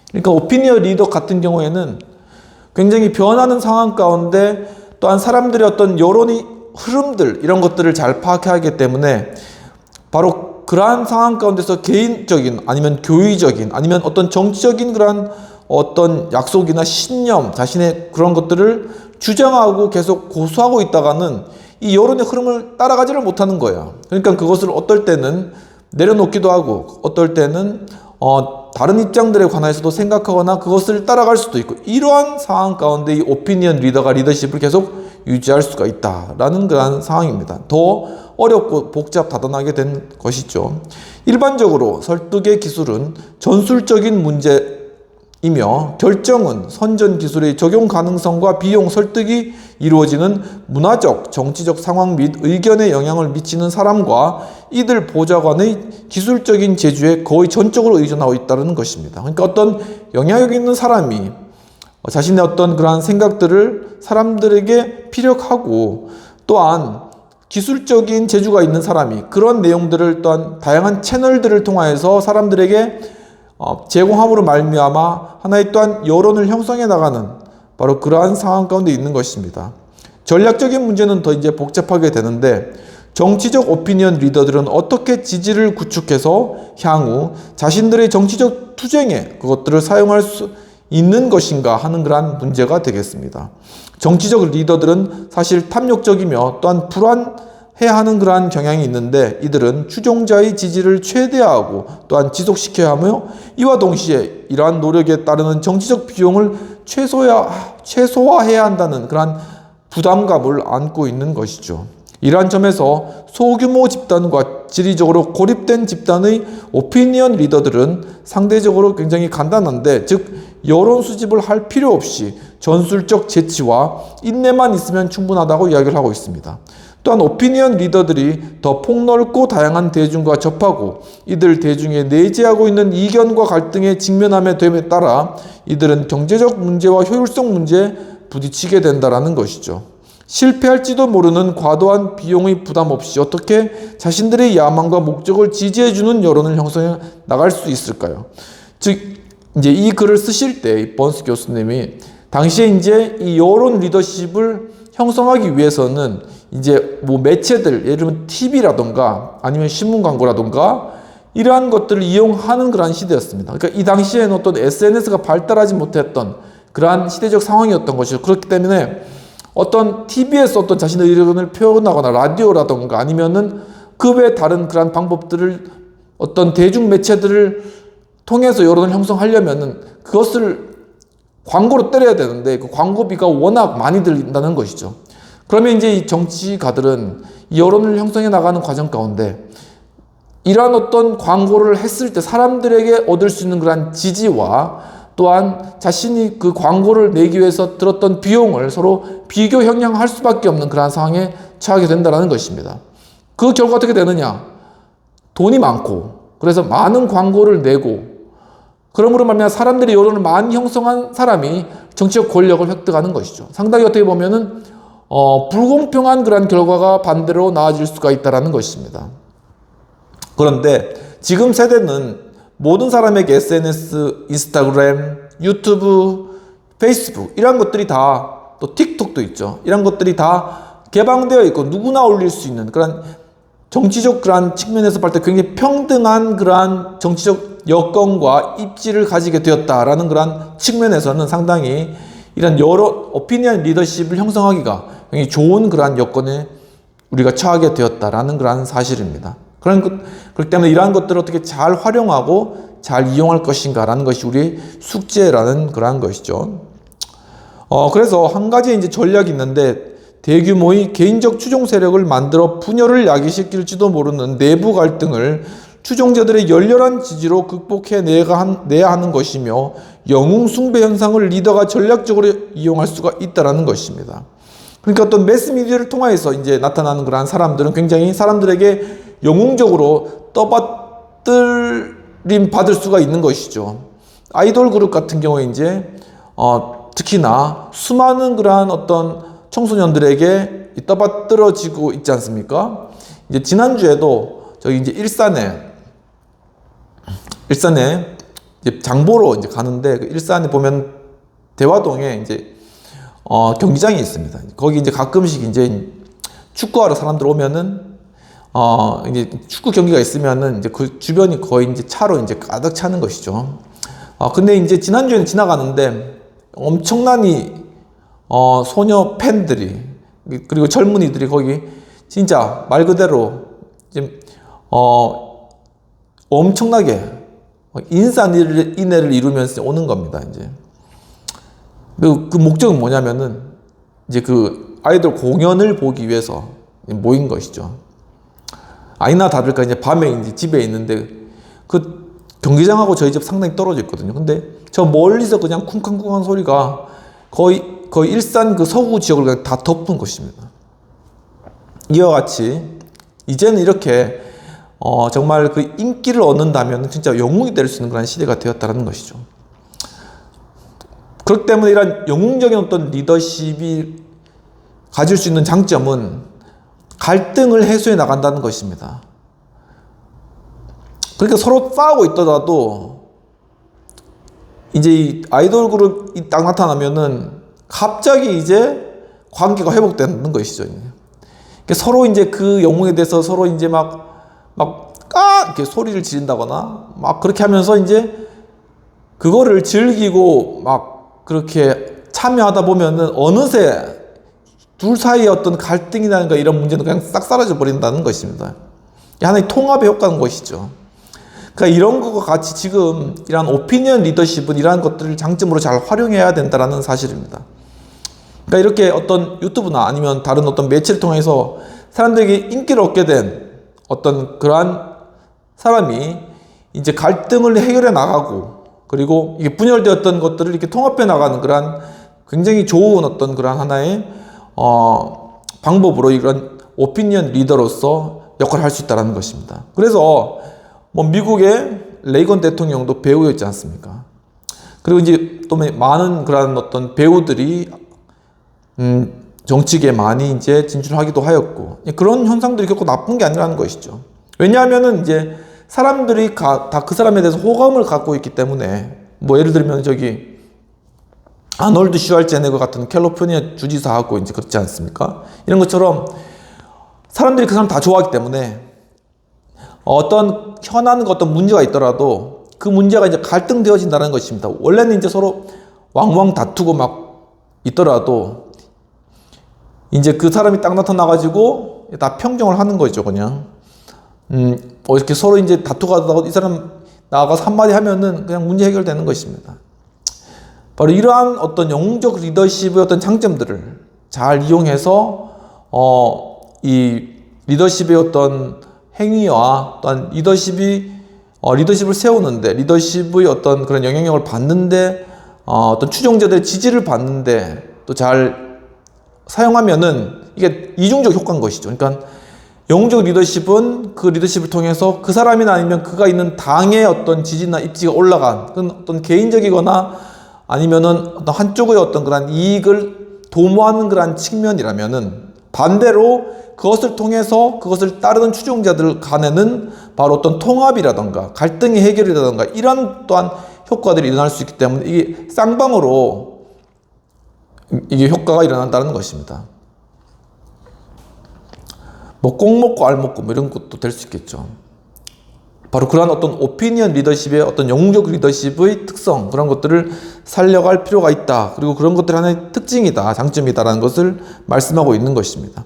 그러니까 오피니언 리더 같은 경우에는 굉장히 변하는 상황 가운데 또한 사람들의 어떤 여론의 흐름들 이런 것들을 잘 파악해야 하기 때문에 바로 그러한 상황 가운데서 개인적인 아니면 교의적인 아니면 어떤 정치적인 그러한 어떤 약속이나 신념 자신의 그런 것들을 주장하고 계속 고수하고 있다가는 이 여론의 흐름을 따라가지를 못하는 거예요. 그러니까 그것을 어떨 때는 내려놓기도 하고 어떨 때는 다른 입장들에 관해서도 생각하거나 그것을 따라갈 수도 있고 이러한 상황 가운데 이 오피니언 리더가 리더십을 계속 유지할 수가 있다라는 그런 상황입니다. 더 어렵고 복잡다단하게 된 것이죠. 일반적으로 설득의 기술은 전술적인 문제이며 결정은 선전 기술의 적용 가능성과 비용 설득이 이루어지는 문화적, 정치적 상황 및 의견에 영향을 미치는 사람과 이들 보좌관의 기술적인 재주에 거의 전적으로 의존하고 있다는 것입니다. 그러니까 어떤 영향력 있는 사람이 자신의 어떤 그러한 생각들을 사람들에게 피력하고 또한 기술적인 재주가 있는 사람이 그런 내용들을 또한 다양한 채널들을 통하여서 사람들에게 제공함으로 말미암아 하나의 또한 여론을 형성해 나가는 바로 그러한 상황 가운데 있는 것입니다. 전략적인 문제는 더 이제 복잡하게 되는데 정치적 오피니언 리더들은 어떻게 지지를 구축해서 향후 자신들의 정치적 투쟁에 그것들을 사용할 수 있는 것인가 하는 그러한 문제가 되겠습니다. 정치적 리더들은 사실 탐욕적이며 또한 불안해야 하는 그러한 경향이 있는데 이들은 추종자의 지지를 최대화하고 또한 지속시켜야 하며 이와 동시에 이러한 노력에 따르는 정치적 비용을 최소화해야 한다는 그러한 부담감을 안고 있는 것이죠. 이러한 점에서 소규모 집단과 지리적으로 고립된 집단의 오피니언 리더들은 상대적으로 굉장히 간단한데 즉 여론 수집을 할 필요 없이 전술적 재치와 인내만 있으면 충분하다고 이야기를 하고 있습니다. 또한 오피니언 리더들이 더 폭넓고 다양한 대중과 접하고 이들 대중에 내재하고 있는 이견과 갈등에 직면함에 됨에 따라 이들은 경제적 문제와 효율성 문제에 부딪히게 된다는 것이죠. 실패할지도 모르는 과도한 비용의 부담 없이 어떻게 자신들의 야망과 목적을 지지해주는 여론을 형성해 나갈 수 있을까요? 즉, 이제 이 글을 쓰실 때 번스 교수님이 당시에 이제 이 여론 리더십을 형성하기 위해서는 이제 뭐 매체들, 예를 들면 TV라던가 아니면 신문 광고라던가 이러한 것들을 이용하는 그러한 시대였습니다. 그러니까 이 당시에는 어떤 SNS가 발달하지 못했던 그러한 시대적 상황이었던 것이죠. 그렇기 때문에 어떤 TV에서 어떤 자신의 의견을 표현하거나 라디오라던가 아니면은 그 외 다른 그러한 방법들을 어떤 대중 매체들을 통해서 여론을 형성하려면은 그것을 광고로 때려야 되는데 그 광고비가 워낙 많이 들린다는 것이죠. 그러면 이제 이 정치가들은 이 여론을 형성해 나가는 과정 가운데 이러한 어떤 광고를 했을 때 사람들에게 얻을 수 있는 그러한 지지와 또한 자신이 그 광고를 내기 위해서 들었던 비용을 서로 비교 형량할 수밖에 없는 그러한 상황에 처하게 된다는 것입니다. 그 결과 어떻게 되느냐? 돈이 많고 그래서 많은 광고를 내고 그러므로 말미암아 사람들이 여론을 많이 형성한 사람이 정치적 권력을 획득하는 것이죠. 상당히 어떻게 보면은 불공평한 그런 결과가 반대로 나아질 수가 있다는 것입니다. 그런데 지금 세대는 모든 사람에게 SNS, 인스타그램, 유튜브, 페이스북 이런 것들이 다 또 틱톡도 있죠. 이런 것들이 다 개방되어 있고 누구나 올릴 수 있는 그런 정치적 그러한 측면에서 볼 때 굉장히 평등한 그러한 정치적 여건과 입지를 가지게 되었다라는 그러한 측면에서는 상당히 이런 여러 오피니언 리더십을 형성하기가 굉장히 좋은 그러한 여건에 우리가 처하게 되었다라는 그러한 사실입니다. 그렇기 때문에 이러한 것들을 어떻게 잘 활용하고 잘 이용할 것인가라는 것이 우리의 숙제라는 그러한 것이죠. 그래서 한 가지 이제 전략이 있는데, 대규모의 개인적 추종 세력을 만들어 분열을 야기시킬지도 모르는 내부 갈등을 추종자들의 열렬한 지지로 극복해내야 하는 것이며, 영웅 숭배 현상을 리더가 전략적으로 이용할 수가 있다는 것입니다. 그러니까 어떤 매스미디어를 통해서 이제 나타나는 그러한 사람들은 굉장히 사람들에게 영웅적으로 떠받들림 받을 수가 있는 것이죠. 아이돌 그룹 같은 경우에 이제 특히나 수많은 그러한 어떤 청소년들에게 떠받들어지고 있지 않습니까? 이제 지난주에도 저기 이제 일산에 이제 장보러 이제 가는데, 그 일산에 보면 대화동에 이제 경기장이 있습니다. 거기 이제 가끔씩 이제 축구하러 사람들 오면은 이제 축구 경기가 있으면은 이제 그 주변이 거의 이제 차로 이제 가득 차는 것이죠. 근데 이제 지난주에는 지나가는데 엄청나니 소녀 팬들이, 그리고 젊은이들이 거기 진짜 말 그대로 지금 엄청나게 인산인해를 이루면서 오는 겁니다. 이제 그 목적은 뭐냐면은 이제 그 아이돌 공연을 보기 위해서 모인 것이죠. 아니나 다를까 이제 밤에 이제 집에 있는데, 그 경기장하고 저희 집 상당히 떨어져 있거든요. 근데 저 멀리서 그냥 쿵쾅쿵쾅 소리가 거의 일산 그 서구 지역을 그냥 다 덮은 것입니다. 이와 같이 이제는 이렇게 정말 그 인기를 얻는다면 진짜 영웅이 될 수 있는 그런 시대가 되었다는 것이죠. 그렇기 때문에 이런 영웅적인 어떤 리더십이 가질 수 있는 장점은 갈등을 해소해 나간다는 것입니다. 그러니까 서로 싸우고 있더라도 이제 이 아이돌 그룹이 딱 나타나면은 갑자기 이제 관계가 회복되는 것이죠. 그러니까 서로 이제 그 영웅에 대해서 서로 이제 막 이렇게 소리를 지른다거나 막 그렇게 하면서 이제 그거를 즐기고 막 그렇게 참여하다 보면은 어느새 둘 사이의 어떤 갈등이라든가 이런 문제는 그냥 싹 사라져 버린다는 것입니다. 하나의 통합의 효과인 것이죠. 그러니까 이런 것과 같이 지금 이러한 오피니언 리더십은 이러한 것들을 장점으로 잘 활용해야 된다는 사실입니다. 그러니까 이렇게 어떤 유튜브나 아니면 다른 어떤 매체를 통해서 사람들에게 인기를 얻게 된 어떤 그러한 사람이 이제 갈등을 해결해 나가고, 그리고 이게 분열되었던 것들을 이렇게 통합해 나가는 그러한 굉장히 좋은 어떤 그러한 하나의 방법으로 이런 오피니언 리더로서 역할을 할 수 있다는 것입니다. 그래서 뭐 미국의 레이건 대통령도 배우였지 않습니까? 그리고 이제 또 많은 그런 어떤 배우들이 정치계에 많이 이제 진출하기도 하였고, 그런 현상들이 결코 나쁜 게 아니라는 것이죠. 왜냐하면은 이제 사람들이 다 그 사람에 대해서 호감을 갖고 있기 때문에, 뭐 예를 들면 저기 아놀드 슈왈제네거 같은 캘리포니아 주지사하고 이제 그렇지 않습니까? 이런 것처럼 사람들이 그 사람 다 좋아하기 때문에 어떤 현안 어떤 문제가 있더라도 그 문제가 이제 갈등되어진다는 것입니다. 원래는 이제 서로 왕왕 다투고 막 있더라도 이제 그 사람이 딱 나타나가지고 다 평정을 하는 거죠, 그냥. 이렇게 서로 이제 다투가 하다가 이 사람 나가서 한마디 하면은 그냥 문제 해결되는 것입니다. 바로 이러한 어떤 영웅적 리더십의 어떤 장점들을 잘 이용해서, 이 리더십의 어떤 행위와 또한 리더십을 세우는데, 리더십의 어떤 그런 영향력을 받는데, 어떤 추종자들의 지지를 받는데 또 잘 사용하면은 이게 이중적 효과인 것이죠. 그러니까 영웅적 리더십은 그 리더십을 통해서 그 사람이나 아니면 그가 있는 당의 어떤 지지나 입지가 올라간, 그건 어떤 개인적이거나 아니면은 어떤 한쪽의 어떤 그런 이익을 도모하는 그런 측면이라면은, 반대로 그것을 통해서 그것을 따르는 추종자들 간에는 바로 어떤 통합이라던가 갈등의 해결이라던가 이런 또한 효과들이 일어날 수 있기 때문에 이게 쌍방으로 이게 효과가 일어난다는 것입니다. 뭐 꼭 먹고 알 먹고 뭐 이런 것도 될 수 있겠죠. 바로 그러한 어떤 오피니언 리더십의 어떤 영웅적 리더십의 특성, 그런 것들을 살려갈 필요가 있다. 그리고 그런 것들이 하나의 특징이다, 장점이다라는 것을 말씀하고 있는 것입니다.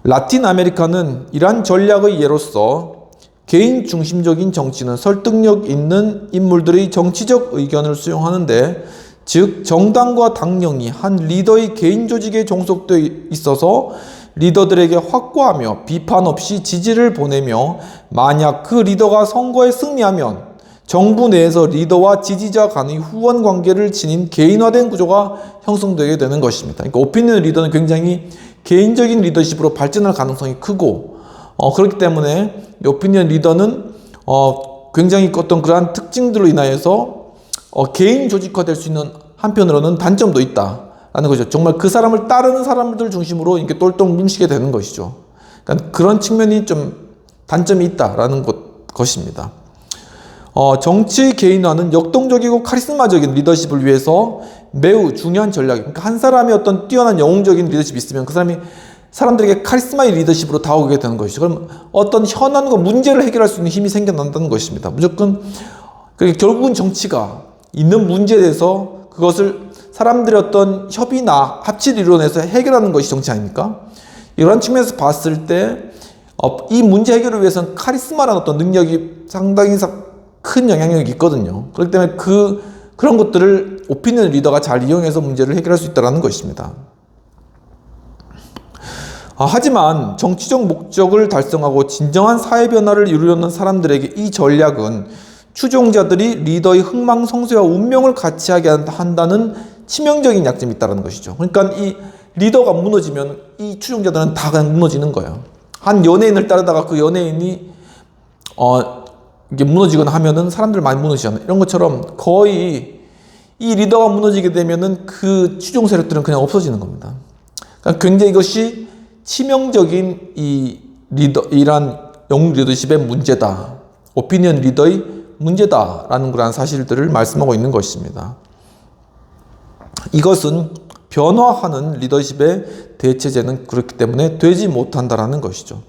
라틴 아메리카는 이러한 전략의 예로서 개인 중심적인 정치는 설득력 있는 인물들의 정치적 의견을 수용하는데, 즉 정당과 당령이 한 리더의 개인 조직에 종속되어 있어서 리더들에게 확고하며 비판 없이 지지를 보내며, 만약 그 리더가 선거에 승리하면 정부 내에서 리더와 지지자 간의 후원 관계를 지닌 개인화된 구조가 형성되게 되는 것입니다. 그러니까 오피니언 리더는 굉장히 개인적인 리더십으로 발전할 가능성이 크고, 그렇기 때문에 오피니언 리더는 굉장히 어떤 그러한 특징들로 인하여서 개인 조직화될 수 있는 한편으로는 단점도 있다라는 거죠. 정말 그 사람을 따르는 사람들 중심으로 이렇게 똘똘 뭉치게 되는 것이죠. 그러니까 그런 측면이 좀 단점이 있다라는 것입니다. 정치 개인화는 역동적이고 카리스마적인 리더십을 위해서 매우 중요한 전략입니다. 그러니까 한 사람이 어떤 뛰어난 영웅적인 리더십이 있으면 그 사람이 사람들에게 카리스마의 리더십으로 다가오게 되는 것이죠. 그럼 어떤 현안과 문제를 해결할 수 있는 힘이 생겨난다는 것입니다. 무조건 결국은 정치가 있는 문제에 대해서 그것을 사람들의 어떤 협의나 합치를 이뤄내서 해결하는 것이 정치 아닙니까? 이런 측면에서 봤을 때 이 문제 해결을 위해서는 카리스마라는 어떤 능력이 상당히 큰 영향력이 있거든요. 그렇기 때문에 그런 것들을 오피니언 리더가 잘 이용해서 문제를 해결할 수 있다는 것입니다. 하지만 정치적 목적을 달성하고 진정한 사회 변화를 이루려는 사람들에게 이 전략은 추종자들이 리더의 흥망성쇠와 운명을 같이 하게 한다는 치명적인 약점이 있다는 것이죠. 그러니까 이 리더가 무너지면 이 추종자들은 다 그냥 무너지는 거예요. 한 연예인을 따르다가 그 연예인이 이게 무너지거나 하면은 사람들 많이 무너지잖아요. 이런 것처럼 거의 이 리더가 무너지게 되면은 그 추종 세력들은 그냥 없어지는 겁니다. 그러니까 굉장히 이것이 치명적인 이러한 영웅 리더십의 문제다. 오피니언 리더의 문제다라는 그런 사실들을 말씀하고 있는 것입니다. 이것은 변화하는 리더십의 대체제는 그렇기 때문에 되지 못한다라는 것이죠.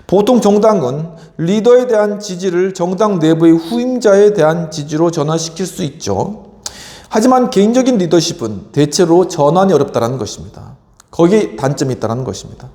보통 정당은 리더에 대한 지지를 정당 내부의 후임자에 대한 지지로 전환시킬 수 있죠. 하지만 개인적인 리더십은 대체로 전환이 어렵다는 것입니다. 거기에 단점이 있다는 것입니다.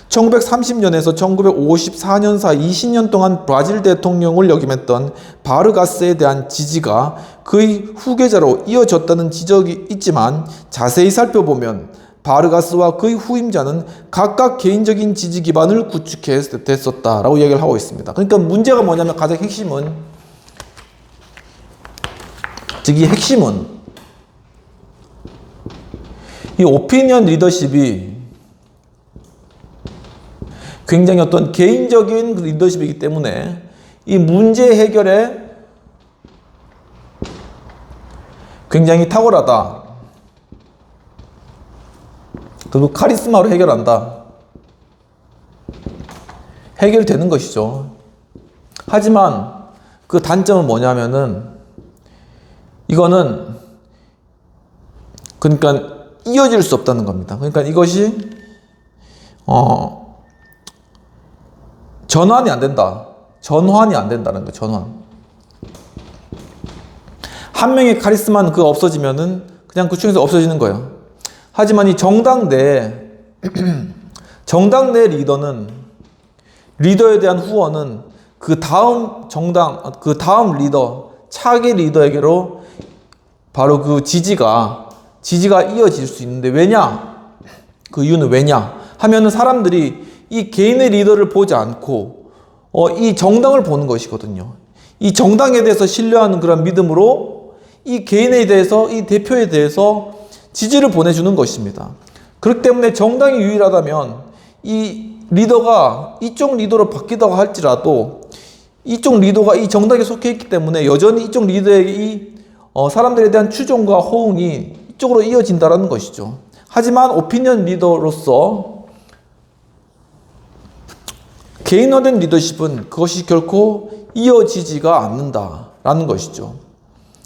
1930년에서 1954년 사이 20년 동안 브라질 대통령을 역임했던 바르가스에 대한 지지가 그의 후계자로 이어졌다는 지적이 있지만, 자세히 살펴보면 바르가스와 그의 후임자는 각각 개인적인 지지 기반을 구축했었다라고 얘기를 하고 있습니다. 그러니까 문제가 뭐냐면, 가장 핵심은, 이 핵심은 이 오피니언 리더십이 굉장히 어떤 개인적인 리더십이기 때문에 이 문제 해결에 굉장히 탁월하다. 그리고 카리스마로 해결한다. 해결되는 것이죠. 하지만 그 단점은 뭐냐면은, 이거는 그러니까 이어질 수 없다는 겁니다. 그러니까 이것이 전환이 안 된다. 전환이 안 된다는 거예요. 전환. 한 명의 카리스마는 그거 없어지면은 그냥 그 중에서 없어지는 거예요. 하지만 이 정당 내 리더는, 리더에 대한 후원은 그 다음 정당, 그 다음 리더, 차기 리더에게로 바로 그 지지가 이어질 수 있는데, 왜냐? 그 이유는 왜냐? 하면은 사람들이 이 개인의 리더를 보지 않고 이 정당을 보는 것이거든요. 이 정당에 대해서 신뢰하는 그런 믿음으로 이 개인에 대해서, 이 대표에 대해서 지지를 보내주는 것입니다. 그렇기 때문에 정당이 유일하다면 이 리더가 이쪽 리더로 바뀌다고 할지라도 이쪽 리더가 이 정당에 속해 있기 때문에 여전히 이쪽 리더에게 이 사람들에 대한 추종과 호응이 이쪽으로 이어진다는 것이죠. 하지만 오피니언 리더로서 개인화된 리더십은 그것이 결코 이어지지가 않는다라는 것이죠.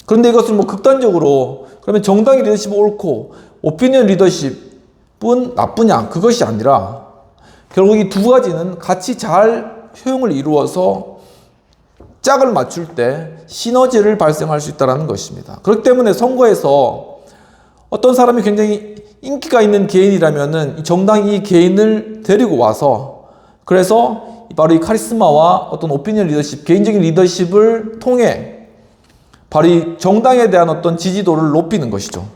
그런데 이것을 극단적으로, 그러면 정당의 리더십이 옳고 오피니언 리더십은 나쁘냐? 그것이 아니라 결국 이 두 가지는 같이 잘 효용을 이루어서 짝을 맞출 때 시너지를 발생할 수 있다는 것입니다. 그렇기 때문에 선거에서 어떤 사람이 굉장히 인기가 있는 개인이라면은 정당이 이 개인을 데리고 와서, 그래서 바로 이 카리스마와 어떤 오피니언 리더십, 개인적인 리더십을 통해 바로 이 정당에 대한 어떤 지지도를 높이는 것이죠.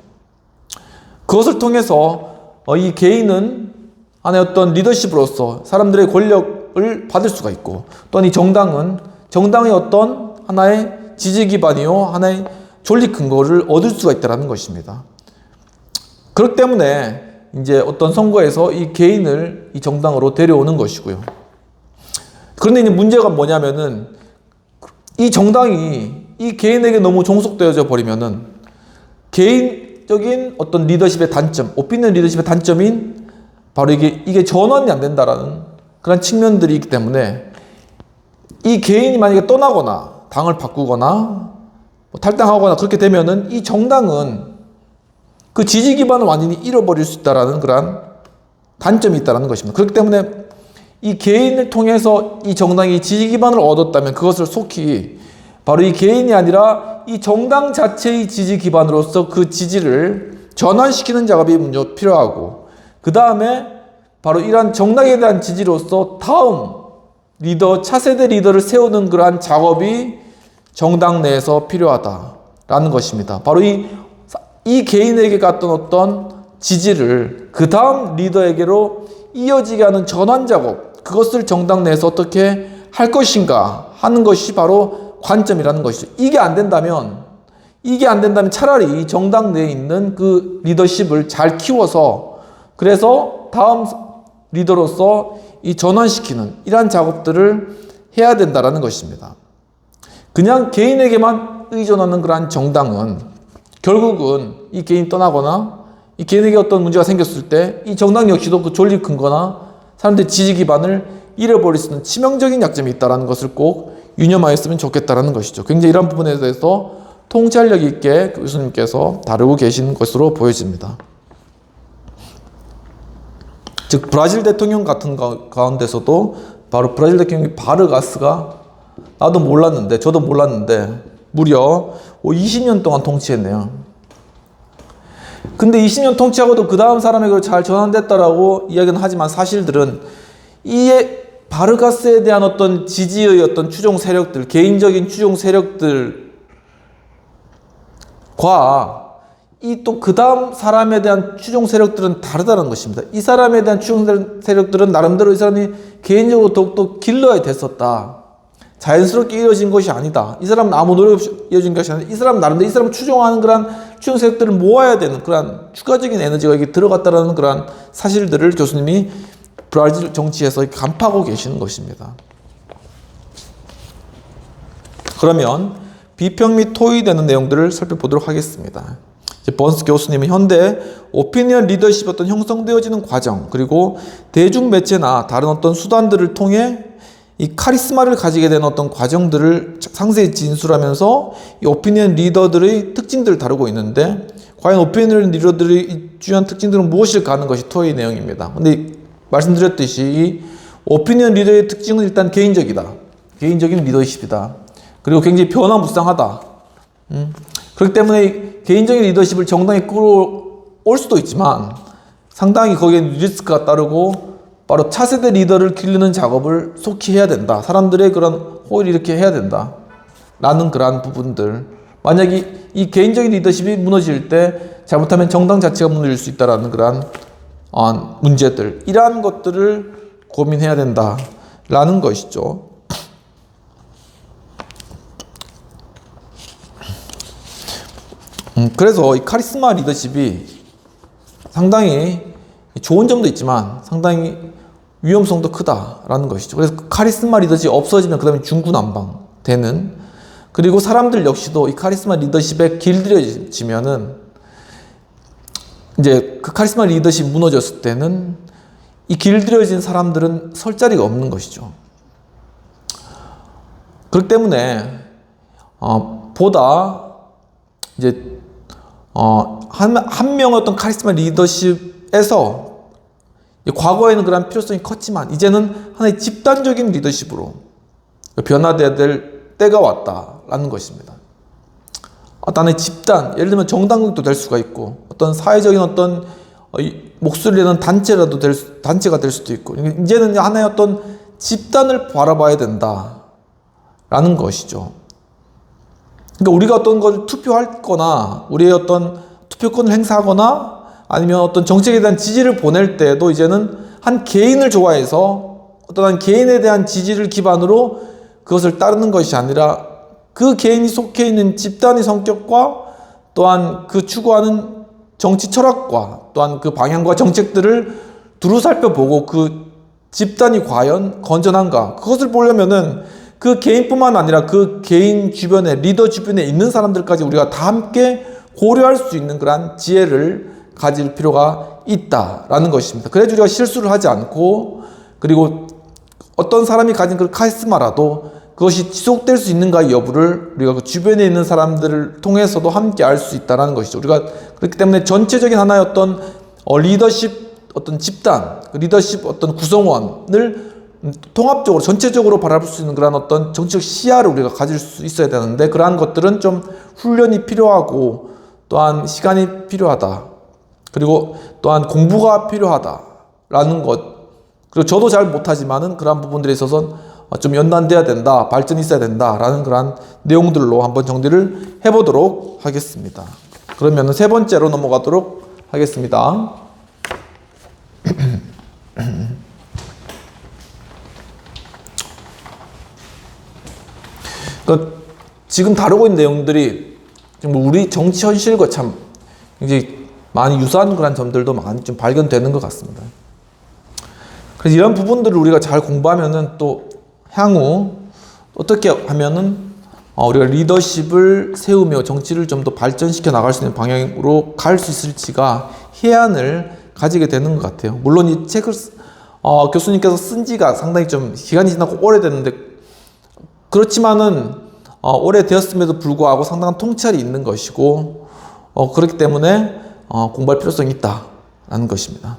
그것을 통해서 이 개인은 하나의 어떤 리더십으로서 사람들의 권력을 받을 수가 있고, 또한 이 정당은 정당의 어떤 하나의 지지 기반이요, 하나의 존립 근거를 얻을 수가 있다는 것입니다. 그렇기 때문에 이제 어떤 선거에서 이 개인을 이 정당으로 데려오는 것이고요. 그런데 이제 문제가 뭐냐면은 이 정당이 이 개인에게 너무 종속되어져 버리면은 개인적인 어떤 리더십의 단점, 오피니언 리더십의 단점인 바로 이게 전환이 안 된다라는 그런 측면들이 있기 때문에 이 개인이 만약에 떠나거나 당을 바꾸거나 탈당하거나 그렇게 되면은 이 정당은 그 지지 기반을 완전히 잃어버릴 수 있다라는 그런 단점이 있다는 것입니다. 그렇기 때문에 이 개인을 통해서 이 정당이 지지 기반을 얻었다면 그것을 속히 바로 이 개인이 아니라 이 정당 자체의 지지 기반으로서 그 지지를 전환시키는 작업이 먼저 필요하고, 그 다음에 바로 이러한 정당에 대한 지지로서 다음 리더, 차세대 리더를 세우는 그러한 작업이 정당 내에서 필요하다라는 것입니다. 바로 이 개인에게 갔던 어떤 지지를 그 다음 리더에게로 이어지게 하는 전환 작업, 그것을 정당 내에서 어떻게 할 것인가 하는 것이 바로 관점이라는 것이죠. 이게 안 된다면 차라리 정당 내에 있는 그 리더십을 잘 키워서, 그래서 다음 리더로서 이 전환시키는 이러한 작업들을 해야 된다라는 것입니다. 그냥 개인에게만 의존하는 그러한 정당은 결국은 이 개인이 떠나거나 이 개인에게 어떤 문제가 생겼을 때 이 정당 역시도 그 존립 근거나 사람들의 지지 기반을 잃어버릴 수 있는 치명적인 약점이 있다는 것을 꼭 유념하였으면 좋겠다는 것이죠. 굉장히 이런 부분에 대해서 통찰력 있게 교수님께서 다루고 계신 것으로 보여집니다. 즉 브라질 대통령 같은 가운데서도 바로 브라질 대통령 바르가스가 저도 몰랐는데 무려 20년 동안 통치했네요. 근데 20년 통치하고도 그 다음 사람에게 잘 전환됐다라고 이야기는 하지만 사실들은 이 바르가스에 대한 어떤 지지의 어떤 추종 세력들, 개인적인 추종 세력들과 이 또 그 다음 사람에 대한 추종 세력들은 다르다는 것입니다. 이 사람에 대한 추종 세력들은 나름대로 이 사람이 개인적으로 더욱더 길러야 됐었다. 자연스럽게 이어진 것이 아니다. 이 사람은 아무 노력 없이 이어진 것이 아니다. 이 사람 나름대로 이 사람을 추종하는 그런 추종 세력들을 모아야 되는 그런 추가적인 에너지가 여기 들어갔다라는 그런 사실들을 교수님이 브라질 정치에서 간파하고 계시는 것입니다. 그러면 비평 및 토의되는 내용들을 살펴보도록 하겠습니다. 번스 교수님은 현대 오피니언 리더십이 어떤 형성되어지는 과정, 그리고 대중매체나 다른 어떤 수단들을 통해 이 카리스마를 가지게 되는 어떤 과정들을 상세히 진술하면서 이 오피니언 리더들의 특징들을 다루고 있는데, 과연 오피니언 리더들의 주요한 특징들은 무엇일까 하는 것이 토의 내용입니다. 근데 말씀드렸듯이 이 오피니언 리더의 특징은 일단 개인적이다. 개인적인 리더십이다. 그리고 굉장히 변화무쌍하다. 그렇기 때문에 개인적인 리더십을 정당에 끌어올 수도 있지만 상당히 거기에 리스크가 따르고 바로 차세대 리더를 기르는 작업을 속히 해야 된다. 사람들의 그런 호의를 이렇게 해야 된다. 라는 그러한 부분들. 만약에 이 개인적인 리더십이 무너질 때 잘못하면 정당 자체가 무너질 수 있다라는 그러한 문제들. 이러한 것들을 고민해야 된다. 라는 것이죠. 그래서 이 카리스마 리더십이 상당히 좋은 점도 있지만 상당히 위험성도 크다라는 것이죠. 그래서 카리스마 리더십이 없어지면 그 다음에 중구난방 되는, 그리고 사람들 역시도 이 카리스마 리더십에 길들여지면은 이제 그 카리스마 리더십이 무너졌을 때는 이 길들여진 사람들은 설 자리가 없는 것이죠. 그렇기 때문에 보다 이제 한 명의 어떤 카리스마 리더십에서 과거에는 그런 필요성이 컸지만 이제는 하나의 집단적인 리더십으로 변화되어야 될 때가 왔다라는 것입니다. 하나의 집단, 예를 들면 정당국도 될 수가 있고 어떤 사회적인 어떤 목소리를 내는 단체가 될 수도 있고, 이제는 하나의 어떤 집단을 바라봐야 된다라는 것이죠. 그러니까 우리가 어떤 걸 투표할 거나 우리의 어떤 투표권을 행사하거나 아니면 어떤 정책에 대한 지지를 보낼 때도 이제는 한 개인을 좋아해서 어떤 한 개인에 대한 지지를 기반으로 그것을 따르는 것이 아니라 그 개인이 속해 있는 집단의 성격과 또한 그 추구하는 정치 철학과 또한 그 방향과 정책들을 두루 살펴보고 그 집단이 과연 건전한가, 그것을 보려면은 그 개인뿐만 아니라 그 개인 주변에, 리더 주변에 있는 사람들까지 우리가 다 함께 고려할 수 있는 그러한 지혜를 가질 필요가 있다라는 것입니다. 그래야 우리가 실수를 하지 않고, 그리고 어떤 사람이 가진 그 카리스마라도 그것이 지속될 수 있는가 여부를 우리가 그 주변에 있는 사람들을 통해서도 함께 알 수 있다는 것이죠. 우리가 그렇기 때문에 전체적인 하나의 어떤 리더십, 어떤 집단, 리더십 어떤 구성원을 통합적으로 전체적으로 바라볼 수 있는 그런 어떤 정치적 시야를 우리가 가질 수 있어야 되는데, 그러한 것들은 좀 훈련이 필요하고 또한 시간이 필요하다, 그리고 또한 공부가 필요하다라는 것, 그리고 저도 잘 못하지만은 그러한 부분들에 있어서는 좀 연단돼야 된다, 발전이 있어야 된다라는 그러한 내용들로 한번 정리를 해보도록 하겠습니다. 그러면 세 번째로 넘어가도록 하겠습니다. 그러니까 지금 다루고 있는 내용들이 우리 정치 현실과 참 굉장히 많이 유사한 그런 점들도 많이 좀 발견되는 것 같습니다. 그래서 이런 부분들을 우리가 잘 공부하면은 또 향후 어떻게 하면은 우리가 리더십을 세우며 정치를 좀 더 발전시켜 나갈 수 있는 방향으로 갈 수 있을지가 해안을 가지게 되는 것 같아요. 물론 이 책을 교수님께서 쓴 지가 상당히 좀 기간이 지나고 오래됐는데, 그렇지만은 오래되었음에도 불구하고 상당한 통찰이 있는 것이고, 그렇기 때문에 공부할 필요성이 있다라는 것입니다.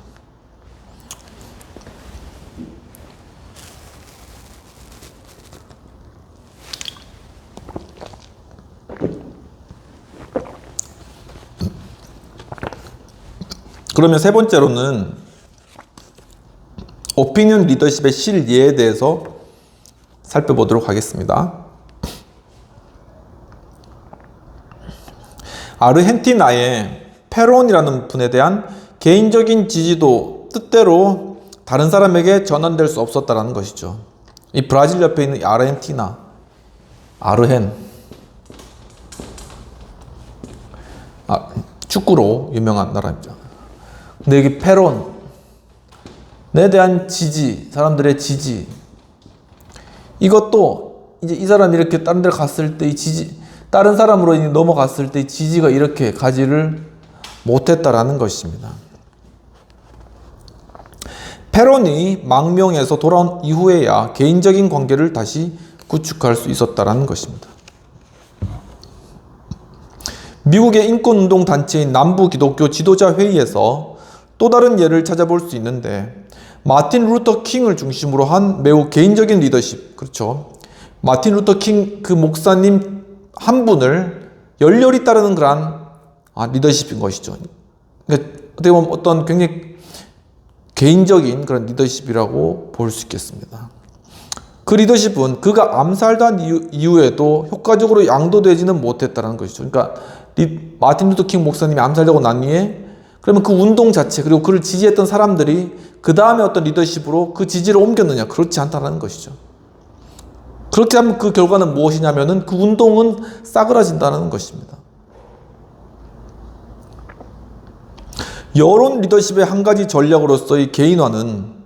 그러면 세 번째로는 오피니언 리더십의 실예에 대해서 살펴보도록 하겠습니다. 아르헨티나의 페론이라는 분에 대한 개인적인 지지도 뜻대로 다른 사람에게 전환될 수 없었다는 것이죠. 이 브라질 옆에 있는 아르헨티나, 축구로 유명한 나라입니다. 근데 여기 페론에 대한 지지, 사람들의 지지, 이것도 이제 이 사람이 이렇게 다른 데 갔을 때 이 지지, 다른 사람으로 넘어갔을 때 이 지지가 이렇게 가지를 못했다라는 것입니다. 페론이 망명해서 돌아온 이후에야 개인적인 관계를 다시 구축할 수 있었다라는 것입니다. 미국의 인권운동 단체인 남부 기독교 지도자 회의에서 또 다른 예를 찾아볼 수 있는데, 마틴 루터 킹을 중심으로 한 매우 개인적인 리더십, 그렇죠. 마틴 루터 킹 그 목사님 한 분을 열렬히 따르는 그런 리더십인 것이죠. 그러니까 어떻게 보면 어떤 굉장히 개인적인 그런 리더십이라고 볼 수 있겠습니다. 그 리더십은 그가 암살된 이후에도 효과적으로 양도되지는 못했다는 것이죠. 그러니까 마틴 루터 킹 목사님이 암살되고 난 후에, 그러면 그 운동 자체, 그리고 그를 지지했던 사람들이 그 다음에 어떤 리더십으로 그 지지를 옮겼느냐? 그렇지 않다는 것이죠. 그렇게 하면 그 결과는 무엇이냐면은 그 운동은 싸그라진다는 것입니다. 여론 리더십의 한 가지 전략으로서의 개인화는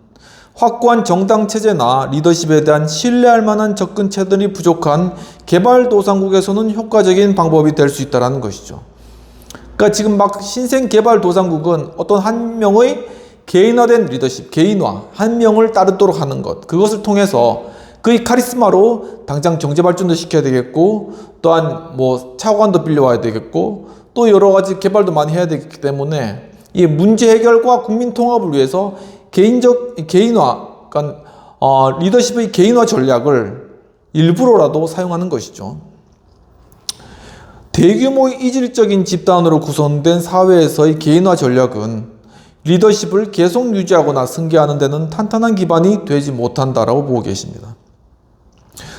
확고한 정당 체제나 리더십에 대한 신뢰할 만한 접근 채널이 부족한 개발도상국에서는 효과적인 방법이 될 수 있다는 것이죠. 그러니까 지금 막 신생개발도상국은 어떤 한 명의 개인화된 리더십, 개인화, 한 명을 따르도록 하는 것, 그것을 통해서 그의 카리스마로 당장 경제발전도 시켜야 되겠고, 또한 뭐 차관도 빌려와야 되겠고, 또 여러 가지 개발도 많이 해야 되기 때문에 이 문제 해결과 국민 통합을 위해서 개인화, 그러니까 리더십의 개인화 전략을 일부러라도 사용하는 것이죠. 대규모의 이질적인 집단으로 구성된 사회에서의 개인화 전략은 리더십을 계속 유지하거나 승계하는 데는 탄탄한 기반이 되지 못한다라고 보고 계십니다.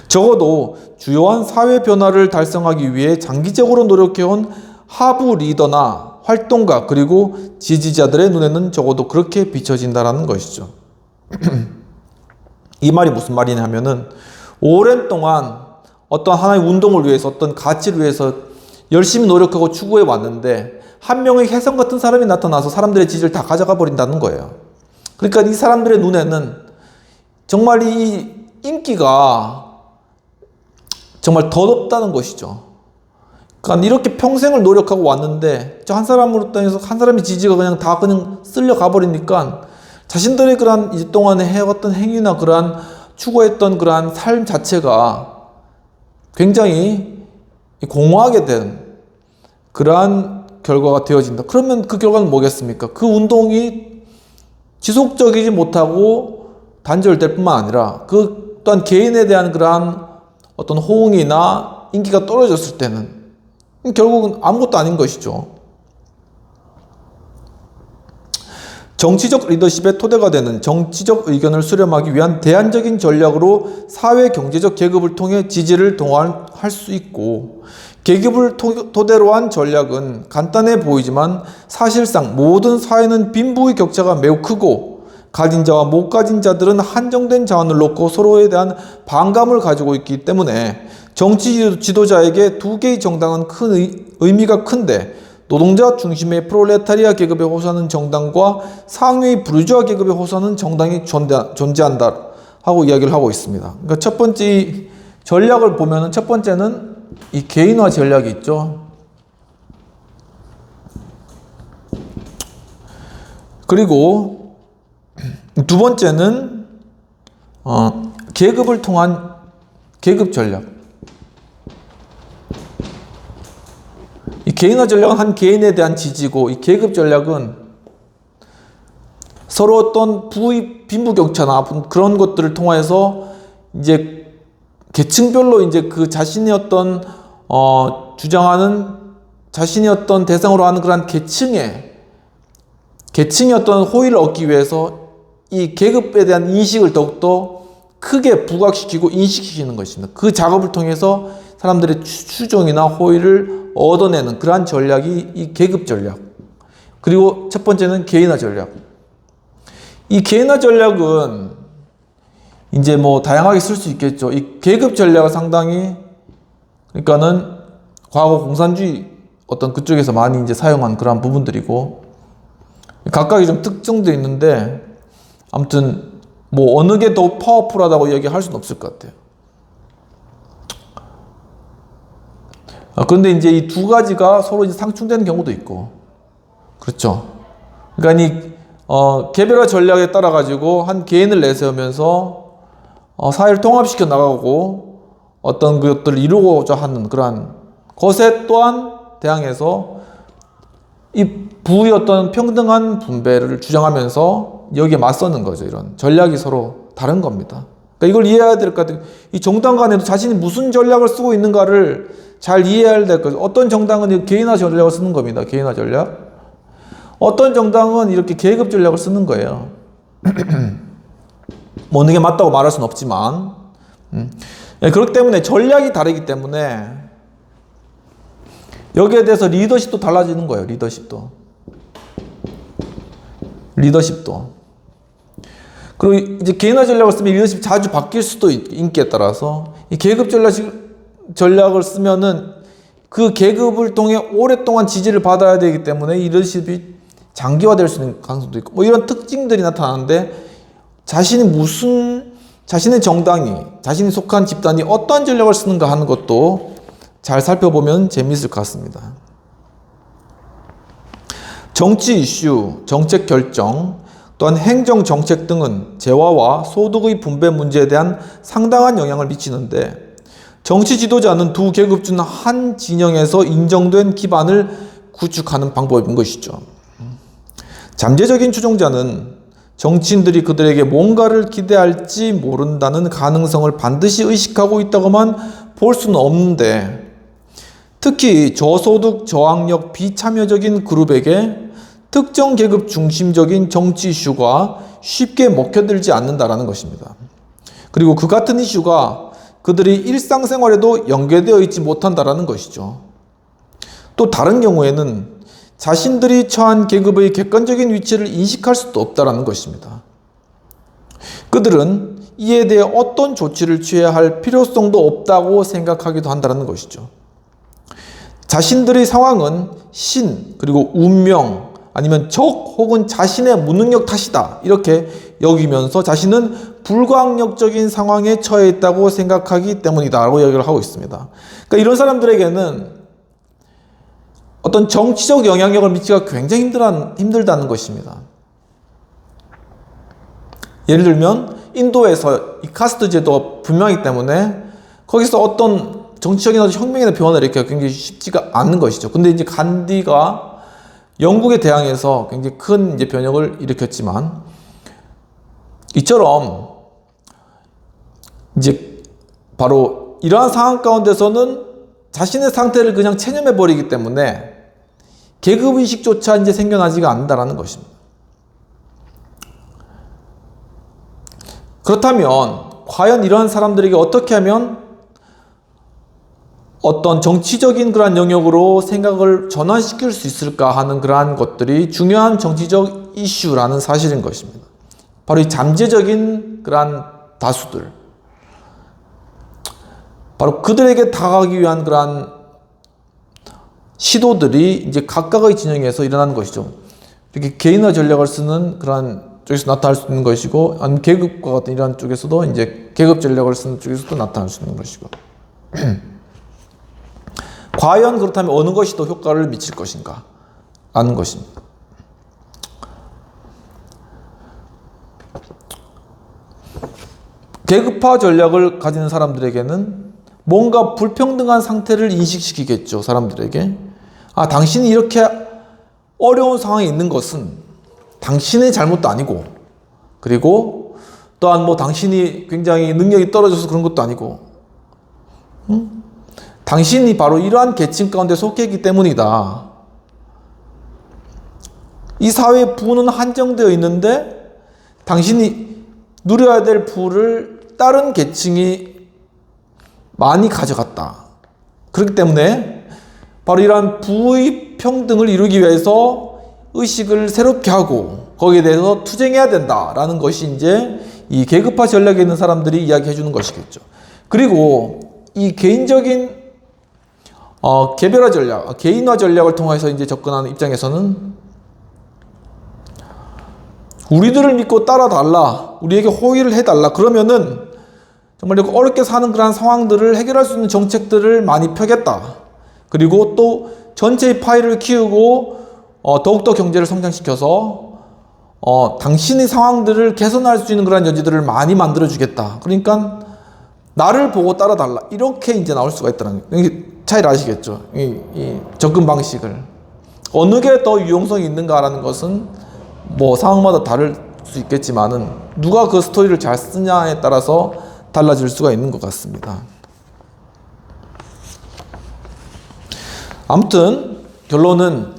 적어도 주요한 사회 변화를 달성하기 위해 장기적으로 노력해온 하부 리더나 활동가 그리고 지지자들의 눈에는 적어도 그렇게 비춰진다는 것이죠. 이 말이 무슨 말이냐 하면은 오랜 동안 어떤 하나의 운동을 위해서 어떤 가치를 위해서 열심히 노력하고 추구해 왔는데 한 명의 혜성 같은 사람이 나타나서 사람들의 지지를 다 가져가 버린다는 거예요. 그러니까 이 사람들의 눈에는 정말 이 인기가 정말 더럽다는 것이죠. 그러니까 이렇게 평생을 노력하고 왔는데 저 한 사람으로 인해서 한 사람의 지지가 그냥 다 그냥 쓸려 가버리니까 자신들의 그러한 이 동안에 해왔던 행위나 그러한 추구했던 그러한 삶 자체가 굉장히 공허하게 된 그러한 결과가 되어진다. 그러면 그 결과는 뭐겠습니까? 그 운동이 지속적이지 못하고 단절될 뿐만 아니라 그 또한 개인에 대한 그러한 어떤 호응이나 인기가 떨어졌을 때는 결국은 아무것도 아닌 것이죠. 정치적 리더십의 토대가 되는 정치적 의견을 수렴하기 위한 대안적인 전략으로 사회 경제적 계급을 통해 지지를 동원할 수 있고, 계급을 토대로 한 전략은 간단해 보이지만 사실상 모든 사회는 빈부의 격차가 매우 크고 가진 자와 못 가진 자들은 한정된 자원을 놓고 서로에 대한 반감을 가지고 있기 때문에 정치 지도자에게 두 개의 정당은 큰 의미가 큰데, 노동자 중심의 프롤레타리아 계급에 호소하는 정당과 상위의 부르주아 계급에 호소하는 정당이 존재한다 하고 이야기를 하고 있습니다. 그러니까 첫 번째 전략을 보면은 첫 번째는 이 개인화 전략이 있죠. 그리고 두 번째는 계급을 통한 계급 전략. 이 개인화 전략은 한 개인에 대한 지지고, 이 계급 전략은 서로 어떤 빈부격차나 그런 것들을 통해서 이제 계층별로 이제 그 자신의 어떤 주장하는 자신이 어떤 대상으로 하는 그런 계층의 어떤 호의를 얻기 위해서 이 계급에 대한 인식을 더욱더 크게 부각시키고 인식시키는 것입니다. 그 작업을 통해서 사람들의 추종이나 호의를 얻어내는 그러한 전략이 이 계급 전략. 그리고 첫 번째는 개인화 전략. 이 개인화 전략은 이제 뭐 다양하게 쓸 수 있겠죠. 이 계급 전략은 상당히, 그러니까는 과거 공산주의 어떤 그쪽에서 많이 이제 사용한 그러한 부분들이고, 각각이 좀 특징도 있는데, 아무튼 뭐 어느 게 더 파워풀하다고 얘기할 수는 없을 것 같아요. 그런데 이제 이 두 가지가 서로 이제 상충되는 경우도 있고, 그렇죠. 그러니까 이 개별화 전략에 따라 가지고 한 개인을 내세우면서 사회를 통합시켜 나가고 어떤 것들을 이루고자 하는 그러한 것에 또한 대항해서 이 부의 어떤 평등한 분배를 주장하면서 여기에 맞서는 거죠. 이런 전략이 서로 다른 겁니다. 그러니까 이걸 이해해야 될 것 같아요. 이 정당 간에도 자신이 무슨 전략을 쓰고 있는가를 잘 이해해야 될 거죠. 어떤 정당은 개인화 전략을 쓰는 겁니다. 개인화 전략. 어떤 정당은 이렇게 계급 전략을 쓰는 거예요. 뭐 어느 게 맞다고 말할 수는 없지만, 그렇기 때문에 전략이 다르기 때문에 여기에 대해서 리더십도 달라지는 거예요. 리더십도. 그리고 이제 개인화 전략을 쓰면 리더십이 자주 바뀔 수도 있고, 인기에 따라서. 이 계급 전략을 쓰면은 그 계급을 통해 오랫동안 지지를 받아야 되기 때문에 이 리더십이 장기화될 수 있는 가능성도 있고, 뭐 이런 특징들이 나타나는데, 자신의 정당이, 자신이 속한 집단이 어떠한 전략을 쓰는가 하는 것도 잘 살펴보면 재미있을 것 같습니다. 정치 이슈, 정책 결정, 또한 행정 정책 등은 재화와 소득의 분배 문제에 대한 상당한 영향을 미치는데, 정치 지도자는 두 계급 중 한 진영에서 인정된 기반을 구축하는 방법인 것이죠. 잠재적인 추종자는 정치인들이 그들에게 뭔가를 기대할지 모른다는 가능성을 반드시 의식하고 있다고만 볼 수는 없는데, 특히 저소득, 저학력, 비참여적인 그룹에게 특정 계급 중심적인 정치 이슈가 쉽게 먹혀들지 않는다라는 것입니다. 그리고 그 같은 이슈가 그들이 일상생활에도 연계되어 있지 못한다라는 것이죠. 또 다른 경우에는 자신들이 처한 계급의 객관적인 위치를 인식할 수도 없다라는 것입니다. 그들은 이에 대해 어떤 조치를 취해야 할 필요성도 없다고 생각하기도 한다는 것이죠. 자신들의 상황은 신, 그리고 운명, 아니면 적 혹은 자신의 무능력 탓이다 이렇게 여기면서 자신은 불가항력적인 상황에 처해 있다고 생각하기 때문이다 라고 이야기를 하고 있습니다. 그러니까 이런 사람들에게는 어떤 정치적 영향력을 미치기가 굉장히 힘들다는 것입니다. 예를 들면 인도에서 이 카스트 제도가 분명하기 때문에 거기서 어떤 정치적인 혁명이나 변화를 일으키기가 굉장히 쉽지가 않은 것이죠. 근데 이제 간디가 영국에 대항해서 굉장히 큰 이제 변혁을 일으켰지만 이처럼 이제 바로 이러한 상황 가운데서는 자신의 상태를 그냥 체념해 버리기 때문에 계급의식조차 이제 생겨나지가 않는다라는 것입니다. 그렇다면 과연 이러한 사람들에게 어떻게 하면 어떤 정치적인 그러한 영역으로 생각을 전환시킬 수 있을까 하는 그러한 것들이 중요한 정치적 이슈라는 사실인 것입니다. 바로 이 잠재적인 그러한 다수들, 바로 그들에게 다가가기 위한 그러한 시도들이 이제 각각의 진영에서 일어나는 것이죠. 이렇게 개인화 전략을 쓰는 그러한 쪽에서 나타날 수 있는 것이고, 아니면 계급과 같은 이러한 쪽에서도 이제 계급 전략을 쓰는 쪽에서도 나타날 수 있는 것이고. 과연 그렇다면 어느 것이 더 효과를 미칠 것인가 라는 것입니다. 계급화 전략을 가지는 사람들에게는 뭔가 불평등한 상태를 인식시키겠죠. 사람들에게. 아, 당신이 이렇게 어려운 상황에 있는 것은 당신의 잘못도 아니고, 그리고 또한 뭐 당신이 굉장히 능력이 떨어져서 그런 것도 아니고, 당신이 바로 이러한 계층 가운데 속해 있기 때문이다. 이 사회의 부는 한정되어 있는데 당신이 누려야 될 부를 다른 계층이 많이 가져갔다. 그렇기 때문에 바로 이러한 부의 평등을 이루기 위해서 의식을 새롭게 하고 거기에 대해서 투쟁해야 된다라는 것이 이제 이 계급화 전략에 있는 사람들이 이야기해 주는 것이겠죠. 그리고 이 개인적인 개별화 전략, 개인화 전략을 통해서 이제 접근하는 입장에서는 우리들을 믿고 따라달라, 우리에게 호의를 해달라, 그러면은 정말 어렵게 사는 그런 상황들을 해결할 수 있는 정책들을 많이 펴겠다. 그리고 또 전체의 파이를 키우고 더욱더 경제를 성장시켜서 당신의 상황들을 개선할 수 있는 그런 여지들을 많이 만들어주겠다. 그러니까 나를 보고 따라달라. 이렇게 이제 나올 수가 있다는 거예요. 차이를 아시겠죠? 이 접근 방식을. 어느 게 더 유용성이 있는가라는 것은 뭐 상황마다 다를 수 있겠지만은 누가 그 스토리를 잘 쓰냐에 따라서 달라질 수가 있는 것 같습니다. 아무튼 결론은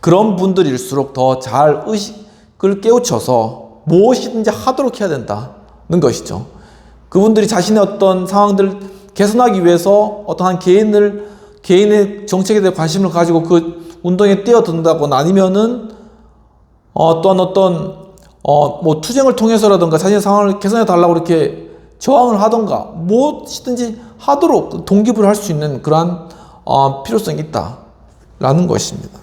그런 분들일수록 더 잘 의식을 깨우쳐서 무엇이든지 하도록 해야 된다는 것이죠. 그분들이 자신의 어떤 상황들을 개선하기 위해서 어떠한 개인의 정책에 대해 관심을 가지고 그 운동에 뛰어든다거나 아니면은 또한 어떤 뭐 투쟁을 통해서라든가 자신의 상황을 개선해 달라고 이렇게 저항을 하던가 무엇이든지 하도록 동기부여를 할 수 있는 그러한 필요성이 있다라는 것입니다.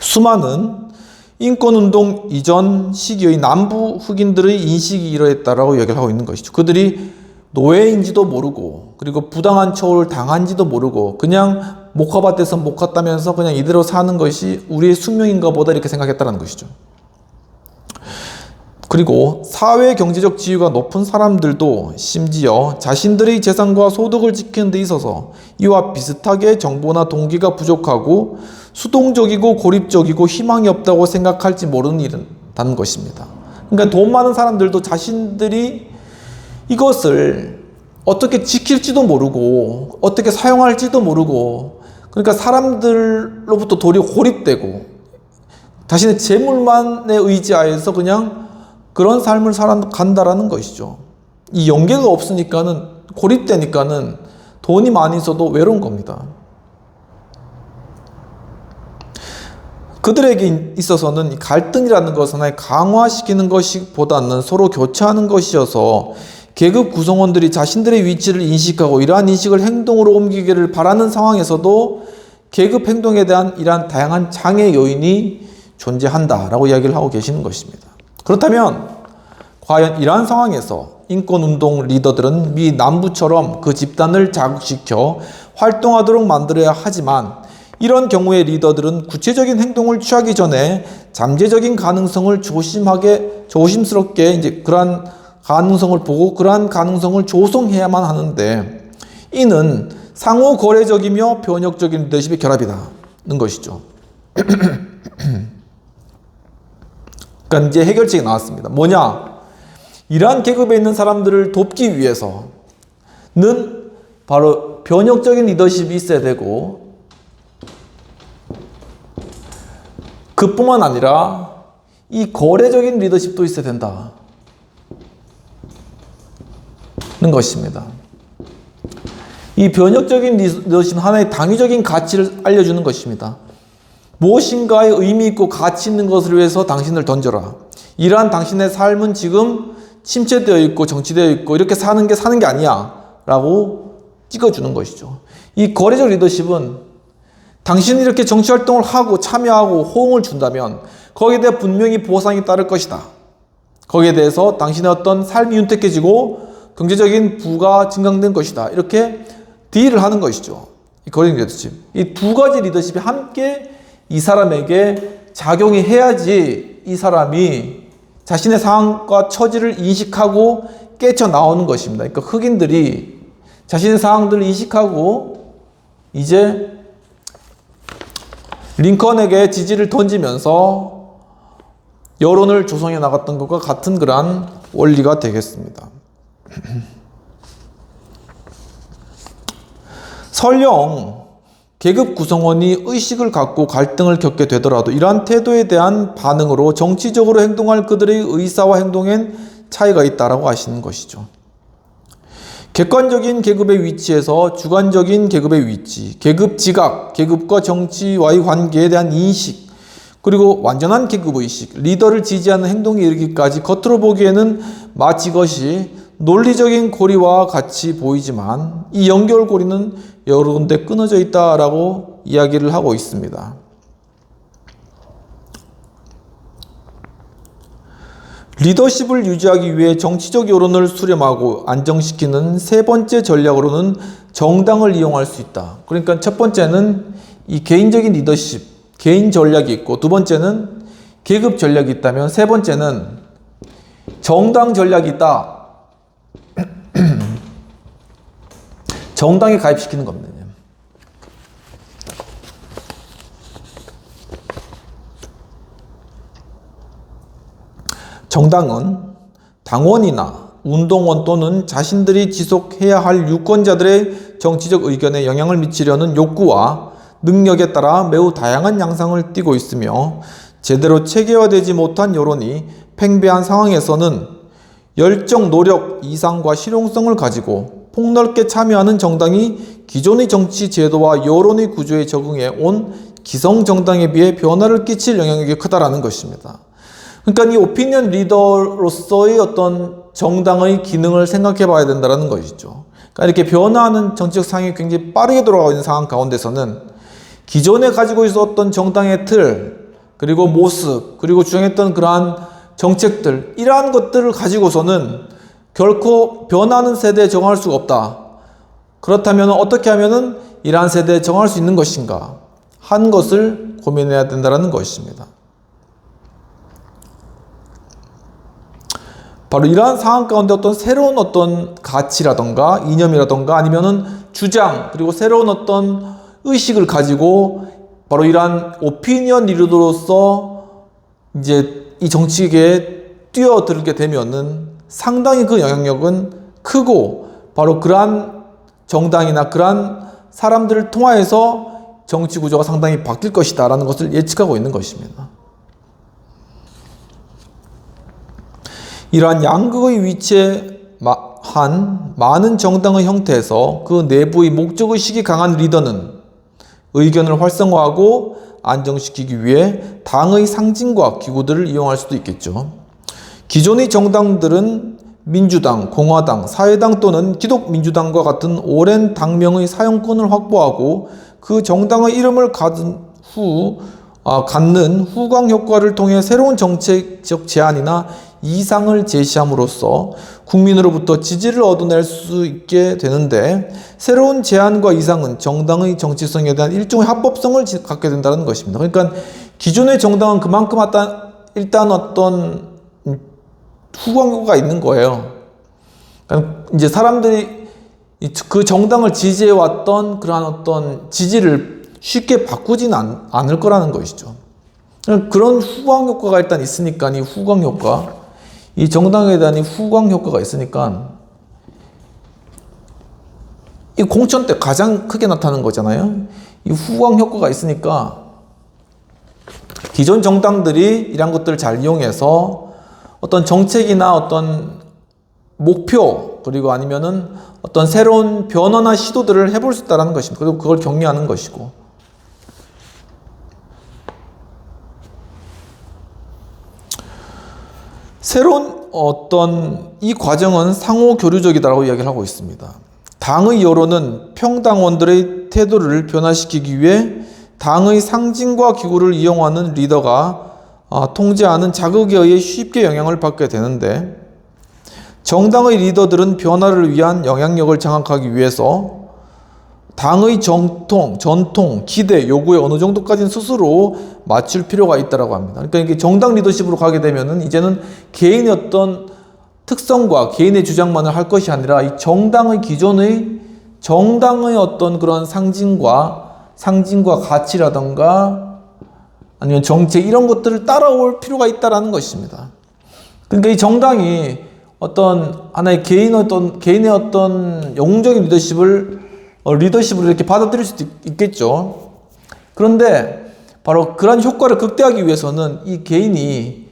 수많은 인권운동 이전 시기의 남부 흑인들의 인식이 이러했다라고 얘기를 하고 있는 것이죠. 그들이 노예인지도 모르고 그리고 부당한 처우를 당한지도 모르고 그냥 목화밭에서 목화 따면서 그냥 이대로 사는 것이 우리의 숙명인가 보다 이렇게 생각했다는 것이죠. 그리고 사회 경제적 지위가 높은 사람들도 심지어 자신들의 재산과 소득을 지키는 데 있어서 이와 비슷하게 정보나 동기가 부족하고 수동적이고 고립적이고 희망이 없다고 생각할지 모르는 일이라는 것입니다. 그러니까 돈 많은 사람들도 자신들이 이것을 어떻게 지킬지도 모르고 어떻게 사용할지도 모르고 그러니까 사람들로부터 도리어 고립되고 자신의 재물만에 의지하여서 그냥 그런 삶을 살아간다라는 것이죠. 이 연계가 없으니까는, 고립되니까는 돈이 많이 있어도 외로운 겁니다. 그들에게 있어서는 갈등이라는 것은 하나의 강화시키는 것보다는 서로 교차하는 것이어서 계급 구성원들이 자신들의 위치를 인식하고 이러한 인식을 행동으로 옮기기를 바라는 상황에서도 계급 행동에 대한 이러한 다양한 장애 요인이 존재한다라고 이야기를 하고 계시는 것입니다. 그렇다면 과연 이러한 상황에서 인권운동 리더들은 미 남부처럼 그 집단을 자극시켜 활동하도록 만들어야 하지만, 이런 경우의 리더들은 구체적인 행동을 취하기 전에 잠재적인 가능성을 조심스럽게 이제 그러한 가능성을 보고 그러한 가능성을 조성해야만 하는데, 이는 상호 거래적이며 변혁적인 리더십의 결합이라는 것이죠. 그러니까 이제 해결책이 나왔습니다. 뭐냐? 이러한 계급에 있는 사람들을 돕기 위해서는 바로 변혁적인 리더십이 있어야 되고, 그뿐만 아니라 이 거래적인 리더십도 있어야 된다는 것입니다. 이 변혁적인 리더십은 하나의 당위적인 가치를 알려주는 것입니다. 무엇인가에 의미 있고 가치 있는 것을 위해서 당신을 던져라. 이러한 당신의 삶은 지금 침체되어 있고 정치되어 있고 이렇게 사는 게 아니야 라고 찍어주는 것이죠. 이 거래적 리더십은 당신이 이렇게 정치활동을 하고 참여하고 호응을 준다면 거기에 대해 분명히 보상이 따를 것이다. 거기에 대해서 당신의 어떤 삶이 윤택해지고 경제적인 부가 증강된 것이다. 이렇게 딜을 하는 것이죠. 이 거래적 리더십. 이 두 가지 리더십이 함께 이 사람에게 작용이 해야지 이 사람이 자신의 상황과 처지를 인식하고 깨쳐 나오는 것입니다. 그러니까 흑인들이 자신의 상황들을 인식하고 이제 링컨에게 지지를 던지면서 여론을 조성해 나갔던 것과 같은 그러한 원리가 되겠습니다. 설령 계급 구성원이 의식을 갖고 갈등을 겪게 되더라도 이러한 태도에 대한 반응으로 정치적으로 행동할 그들의 의사와 행동엔 차이가 있다라고 하시는 것이죠. 객관적인 계급의 위치에서 주관적인 계급의 위치, 계급 지각, 계급과 정치와의 관계에 대한 인식, 그리고 완전한 계급의식, 리더를 지지하는 행동에 이르기까지 겉으로 보기에는 마치 이것이 논리적인 고리와 같이 보이지만 이 연결고리는 여러 군데 끊어져 있다라고 이야기를 하고 있습니다. 리더십을 유지하기 위해 정치적 여론을 수렴하고 안정시키는 세 번째 전략으로는 정당을 이용할 수 있다. 그러니까 첫 번째는 이 개인적인 리더십, 개인 전략이 있고, 두 번째는 계급 전략이 있다면 세 번째는 정당 전략이 있다. 정당에 가입시키는 겁니다. 정당은 당원이나 운동원 또는 자신들이 지속해야 할 유권자들의 정치적 의견에 영향을 미치려는 욕구와 능력에 따라 매우 다양한 양상을 띠고 있으며, 제대로 체계화되지 못한 여론이 팽배한 상황에서는 열정, 노력, 이상과 실용성을 가지고 폭넓게 참여하는 정당이 기존의 정치 제도와 여론의 구조에 적응해 온 기성 정당에 비해 변화를 끼칠 영향력이 크다라는 것입니다. 그러니까 이 오피니언 리더로서의 어떤 정당의 기능을 생각해 봐야 된다는 것이죠. 그러니까 이렇게 변화하는 정치적 상황이 굉장히 빠르게 돌아가고 있는 상황 가운데서는 기존에 가지고 있었던 정당의 틀, 그리고 모습, 그리고 주장했던 그러한 정책들, 이러한 것들을 가지고서는 결코 변하는 세대에 적응할 수가 없다. 그렇다면 어떻게 하면은 이러한 세대에 적응할 수 있는 것인가 한 것을 고민해야 된다는 것입니다. 바로 이러한 상황 가운데 어떤 새로운 어떤 가치라던가 이념이라던가 아니면은 주장, 그리고 새로운 어떤 의식을 가지고 바로 이러한 오피니언 리더로서 이제 이 정치계에 뛰어들게 되면은 상당히 그 영향력은 크고, 바로 그러한 정당이나 그러한 사람들을 통하여서 정치 구조가 상당히 바뀔 것이다 라는 것을 예측하고 있는 것입니다. 이러한 양극의 위치에 한 많은 정당의 형태에서 그 내부의 목적의식이 강한 리더는 의견을 활성화하고 안정시키기 위해 당의 상징과 기구들을 이용할 수도 있겠죠. 기존의 정당들은 민주당, 공화당, 사회당 또는 기독민주당과 같은 오랜 당명의 사용권을 확보하고 그 정당의 이름을 갖는 후광 효과를 통해 새로운 정책적 제안이나 이상을 제시함으로써 국민으로부터 지지를 얻어낼 수 있게 되는데, 새로운 제안과 이상은 정당의 정치성에 대한 일종의 합법성을 갖게 된다는 것입니다. 그러니까 기존의 정당은 그만큼 일단 어떤 후광 효과가 있는 거예요. 그러니까 이제 사람들이 그 정당을 지지해왔던 그러한 어떤 지지를 쉽게 바꾸지는 않을 거라는 것이죠. 그런 후광 효과가 일단 있으니까, 이 후광 효과, 이 정당에 대한 이 후광 효과가 있으니까 이 공천 때 가장 크게 나타나는 거잖아요. 이 후광 효과가 있으니까 기존 정당들이 이런 것들을 잘 이용해서 어떤 정책이나 어떤 목표, 그리고 아니면은 어떤 새로운 변화나 시도들을 해볼 수 있다는 것입니다. 그리고 그걸 격려하는 것이고, 새로운 어떤 이 과정은 상호 교류적이다라고 이야기를 하고 있습니다. 당의 여론은 평당원들의 태도를 변화시키기 위해 당의 상징과 기구를 이용하는 리더가 통제하는 자극에 의해 쉽게 영향을 받게 되는데, 정당의 리더들은 변화를 위한 영향력을 장악하기 위해서 당의 전통, 기대, 요구에 어느 정도까지는 스스로 맞출 필요가 있다고 합니다. 그러니까 이게 정당 리더십으로 가게 되면은 이제는 개인의 어떤 특성과 개인의 주장만을 할 것이 아니라 이 정당의 어떤 그런 상징과 가치라던가 아니면 정책, 이런 것들을 따라올 필요가 있다라는 것입니다. 그러니까 이 정당이 어떤 하나의 개인의 어떤 영웅적인 리더십으로 이렇게 받아들일 수도 있겠죠. 그런데 바로 그런 효과를 극대화하기 위해서는 이 개인이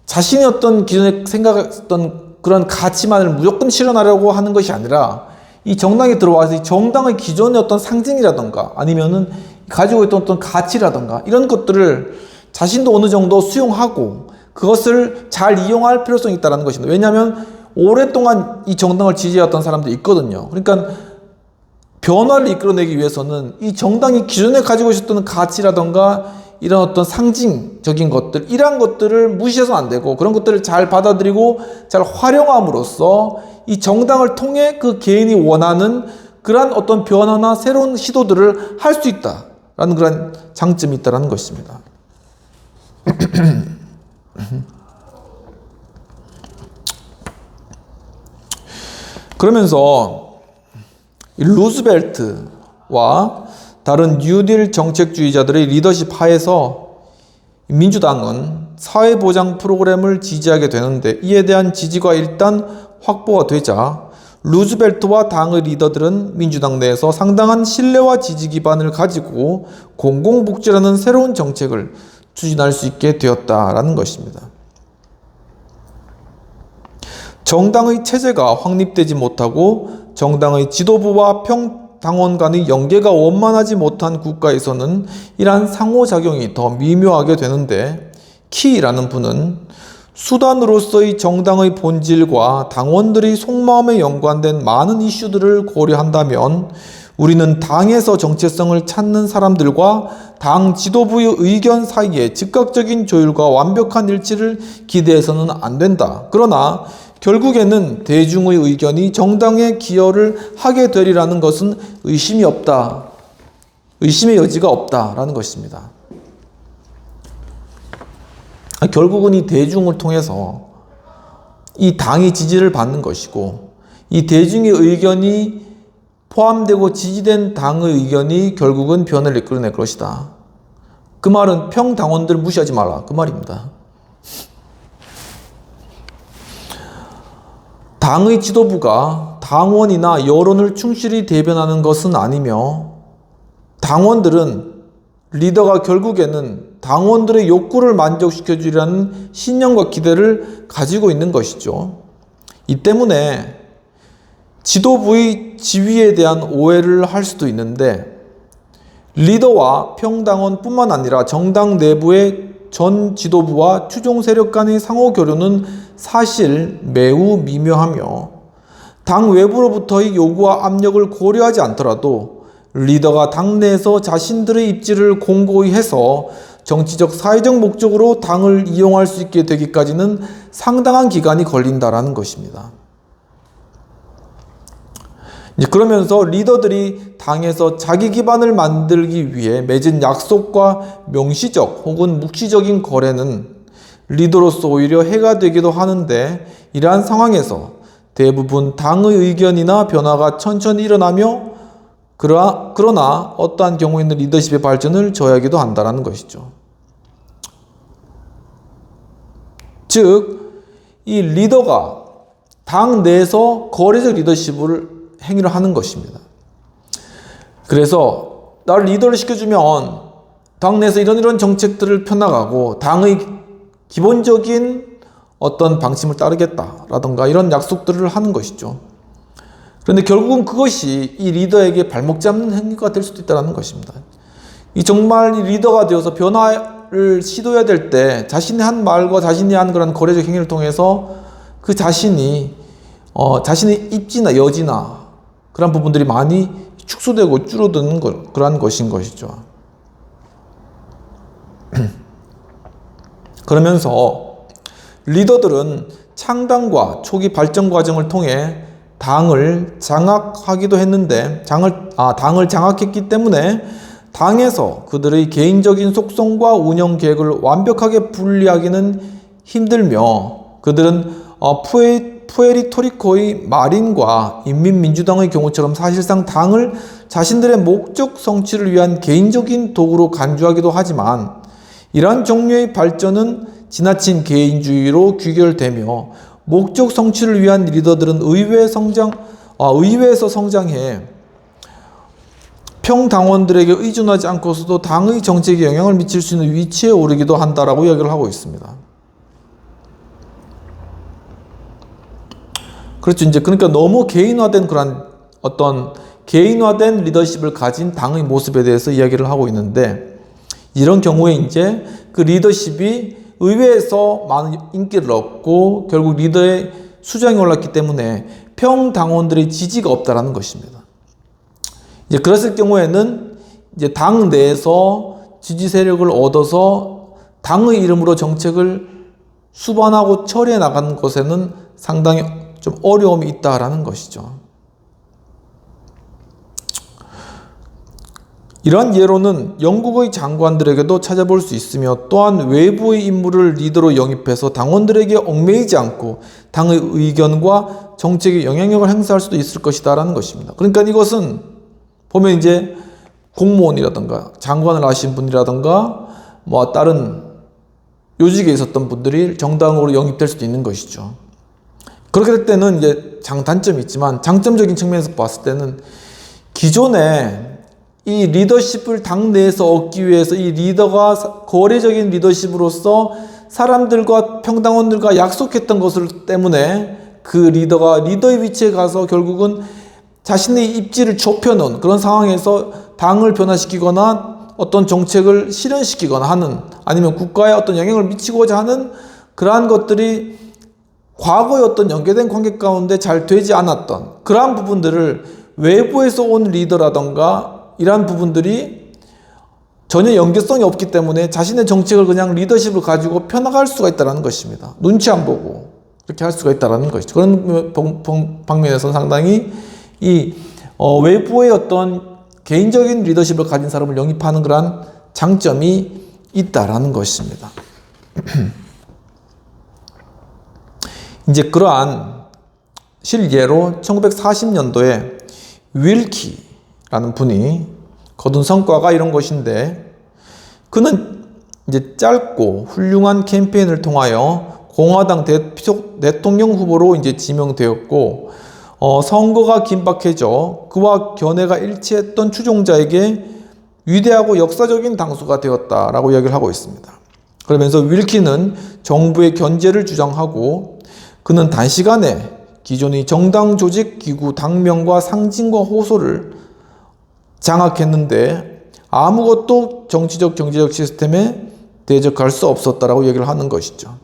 자신의 어떤 기존에 생각했던 그런 가치만을 무조건 실현하려고 하는 것이 아니라, 이 정당에 들어와서 이 정당의 기존의 어떤 상징이라던가 아니면은 가지고 있던 어떤 가치라던가 이런 것들을 자신도 어느 정도 수용하고 그것을 잘 이용할 필요성이 있다는 것입니다. 왜냐하면 오랫동안 이 정당을 지지해왔던 사람들이 있거든요. 그러니까 변화를 이끌어내기 위해서는 이 정당이 기존에 가지고 있었던 가치라던가 이런 어떤 상징적인 것들, 이러한 것들을 무시해서는 안 되고 그런 것들을 잘 받아들이고 잘 활용함으로써 이 정당을 통해 그 개인이 원하는 그러한 어떤 변화나 새로운 시도들을 할 수 있다라는 그런 장점이 있다는 것입니다. 그러면서 루즈벨트와 다른 뉴딜 정책주의자들의 리더십 하에서 민주당은 사회보장 프로그램을 지지하게 되는데, 이에 대한 지지가 일단 확보가 되자 루즈벨트와 당의 리더들은 민주당 내에서 상당한 신뢰와 지지 기반을 가지고 공공복지라는 새로운 정책을 추진할 수 있게 되었다라는 것입니다. 정당의 체제가 확립되지 못하고 정당의 지도부와 평당원 간의 연계가 원만하지 못한 국가에서는 이러한 상호작용이 더 미묘하게 되는데, 키라는 분은 수단으로서의 정당의 본질과 당원들의 속마음에 연관된 많은 이슈들을 고려한다면 우리는 당에서 정체성을 찾는 사람들과 당 지도부의 의견 사이에 즉각적인 조율과 완벽한 일치를 기대해서는 안 된다. 그러나 결국에는 대중의 의견이 정당에 기여를 하게 되리라는 것은 의심의 여지가 없다라는 것입니다. 결국은 이 대중을 통해서 이 당이 지지를 받는 것이고, 이 대중의 의견이 포함되고 지지된 당의 의견이 결국은 변화를 이끌어낼 것이다. 그 말은 평당원들을 무시하지 마라, 그 말입니다. 당의 지도부가 당원이나 여론을 충실히 대변하는 것은 아니며 당원들은 리더가 결국에는 당원들의 욕구를 만족시켜 주리라는 신념과 기대를 가지고 있는 것이죠. 이 때문에 지도부의 지위에 대한 오해를 할 수도 있는데, 리더와 평당원뿐만 아니라 정당 내부의 전 지도부와 추종 세력 간의 상호 교류는 사실 매우 미묘하며, 당 외부로부터의 요구와 압력을 고려하지 않더라도 리더가 당내에서 자신들의 입지를 공고히 해서 정치적 사회적 목적으로 당을 이용할 수 있게 되기까지는 상당한 기간이 걸린다라는 것입니다. 그러면서 리더들이 당에서 자기 기반을 만들기 위해 맺은 약속과 명시적 혹은 묵시적인 거래는 리더로서 오히려 해가 되기도 하는데, 이러한 상황에서 대부분 당의 의견이나 변화가 천천히 일어나며 그러나 어떠한 경우에는 리더십의 발전을 저해하기도 한다는 것이죠. 즉, 이 리더가 당 내에서 거래적 리더십을 행위를 하는 것입니다. 그래서 나를 리더를 시켜주면 당 내에서 이런 정책들을 펴나가고 당의 기본적인 어떤 방침을 따르겠다라던가 이런 약속들을 하는 것이죠. 그런데 결국은 그것이 이 리더에게 발목 잡는 행위가 될 수도 있다는 것입니다. 이 정말 이 리더가 되어서 변화를 시도해야 될 때 자신이 한 말과 자신이 한 그런 거래적 행위를 통해서 그 자신의 입지나 여지나 그런 부분들이 많이 축소되고 줄어드는 그러한 것인 것이죠. 그러면서 리더들은 창당과 초기 발전 과정을 통해 당을 장악하기도 했는데, 당을 장악했기 때문에 당에서 그들의 개인적인 속성과 운영 계획을 완벽하게 분리하기는 힘들며, 그들은 푸에르토리코의 마린과 인민민주당의 경우처럼 사실상 당을 자신들의 목적 성취를 위한 개인적인 도구로 간주하기도 하지만, 이러한 종류의 발전은 지나친 개인주의로 귀결되며 목적 성취를 위한 리더들은 의회에서 성장해 평당원들에게 의존하지 않고서도 당의 정책에 영향을 미칠 수 있는 위치에 오르기도 한다라고 이야기를 하고 있습니다. 그렇죠. 그러니까 너무 개인화된 그런 어떤 개인화된 리더십을 가진 당의 모습에 대해서 이야기를 하고 있는데, 이런 경우에 그 리더십이 의회에서 많은 인기를 얻고 결국 리더의 수장이 올랐기 때문에 평당원들의 지지가 없다라는 것입니다. 그랬을 경우에는 당 내에서 지지 세력을 얻어서 당의 이름으로 정책을 수반하고 처리해 나가는 것에는 상당히 좀 어려움이 있다라는 것이죠. 이러한 예로는 영국의 장관들에게도 찾아볼 수 있으며, 또한 외부의 인물을 리더로 영입해서 당원들에게 얽매이지 않고 당의 의견과 정책에 영향력을 행사할 수도 있을 것이다라는 것입니다. 그러니까 이것은 보면 공무원이라든가 장관을 하신 분이라든가 다른 요직에 있었던 분들이 정당으로 영입될 수도 있는 것이죠. 그렇게 될 때는 장단점이 있지만, 장점적인 측면에서 봤을 때는 기존에 이 리더십을 당 내에서 얻기 위해서 이 리더가 거래적인 리더십으로서 사람들과 평당원들과 약속했던 것을 때문에 그 리더가 리더의 위치에 가서 결국은 자신의 입지를 좁혀놓은 그런 상황에서 당을 변화시키거나 어떤 정책을 실현시키거나 하는, 아니면 국가에 어떤 영향을 미치고자 하는 그러한 것들이 과거의 어떤 연계된 관계 가운데 잘 되지 않았던 그러한 부분들을 외부에서 온 리더라던가 이러한 부분들이 전혀 연계성이 없기 때문에 자신의 정책을 그냥 리더십을 가지고 펴나갈 수가 있다는 것입니다. 눈치 안 보고 그렇게 할 수가 있다는 것이죠. 그런 방면에서 상당히 외부의 어떤 개인적인 리더십을 가진 사람을 영입하는 그러한 장점이 있다라는 것입니다. 그러한 실예로 1940년도에 윌키라는 분이 거둔 성과가 이런 것인데, 그는 짧고 훌륭한 캠페인을 통하여 공화당 대통령 후보로 지명되었고, 선거가 긴박해져 그와 견해가 일치했던 추종자에게 위대하고 역사적인 당수가 되었다라고 이야기를 하고 있습니다. 그러면서 윌킨은 정부의 견제를 주장하고 그는 단시간에 기존의 정당 조직, 기구, 당명과 상징과 호소를 장악했는데 아무것도 정치적, 경제적 시스템에 대적할 수 없었다라고 얘기를 하는 것이죠.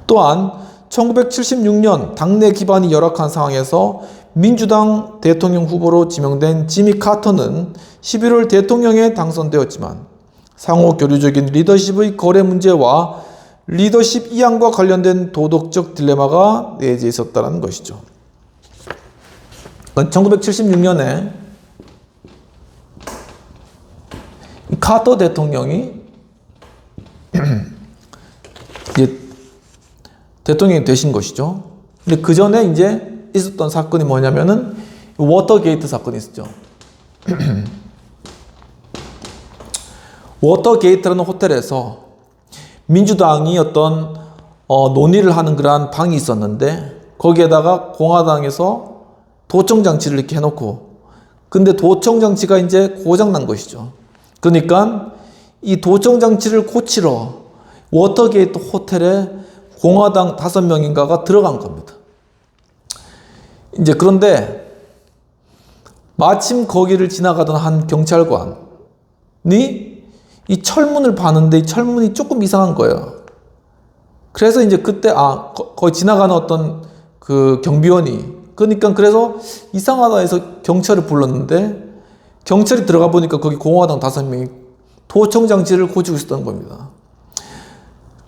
또한 1976년 당내 기반이 열악한 상황에서 민주당 대통령 후보로 지명된 지미 카터는 11월 대통령에 당선되었지만 상호 교류적인 리더십의 거래 문제와 리더십 이양과 관련된 도덕적 딜레마가 내재 있었다는 것이죠. 1976년에 카터 대통령이 이제 대통령이 되신 것이죠. 근데 그 전에 이제 있었던 사건이 뭐냐면은 워터게이트 사건이 있었죠. 워터게이트라는 호텔에서 민주당이 어떤 논의를 하는 그러한 방이 있었는데 거기에다가 공화당에서 도청장치를 이렇게 해놓고 근데 도청장치가 이제 고장난 것이죠. 그러니까 이 도청장치를 고치러 워터게이트 호텔에 공화당 5명인가가 들어간 겁니다. 이제 그런데 마침 거기를 지나가던 한 경찰관이 이 철문을 봤는데 이 철문이 조금 이상한 거예요. 그래서 이제 그때 거기 지나가는 어떤 그 경비원이 그러니까 그래서 이상하다 해서 경찰을 불렀는데 경찰이 들어가 보니까 거기 공화당 5명이 도청장치를 고치고 있었던 겁니다.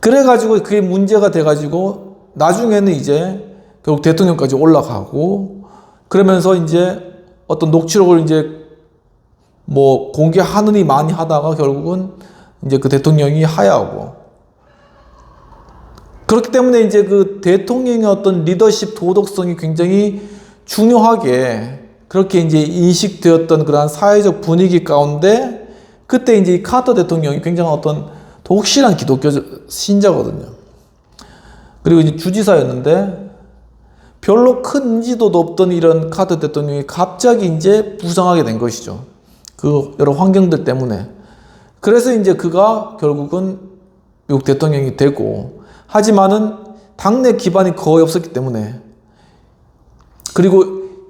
그래가지고 그게 문제가 돼가지고 나중에는 이제 결국 대통령까지 올라가고 그러면서 이제 어떤 녹취록을 이제 뭐 공개하느니 많이 하다가 결국은 이제 그 대통령이 하야하고 그렇기 때문에 이제 그 대통령의 어떤 리더십 도덕성이 굉장히 중요하게 그렇게 이제 인식되었던 그러한 사회적 분위기 가운데 그때 이제 이 카터 대통령이 굉장히 어떤 독실한 기독교 신자거든요. 그리고 이제 주지사였는데 별로 큰 인지도도 없던 이런 카터 대통령이 갑자기 이제 부상하게 된 것이죠. 그 여러 환경들 때문에. 그래서 이제 그가 결국은 미국 대통령이 되고 하지만은 당내 기반이 거의 없었기 때문에 그리고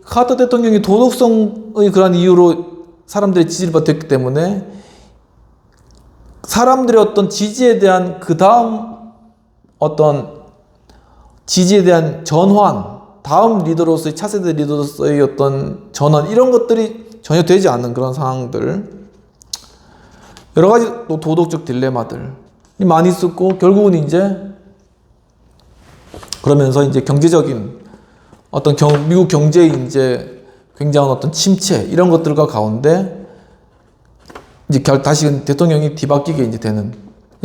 카터 대통령이 도덕성의 그런 이유로 사람들의 지지를 받았기 때문에 사람들의 어떤 지지에 대한 그 다음 어떤 지지에 대한 전환, 다음 리더로서의 차세대 리더로서의 어떤 전환 이런 것들이 전혀 되지 않는 그런 상황들 여러 가지 또 도덕적 딜레마들이 많이 있었고 결국은 이제 그러면서 이제 경제적인 어떤 미국 경제의 이제 굉장한 어떤 침체 이런 것들과 가운데 이제 다시 대통령이 뒤바뀌게 이제 되는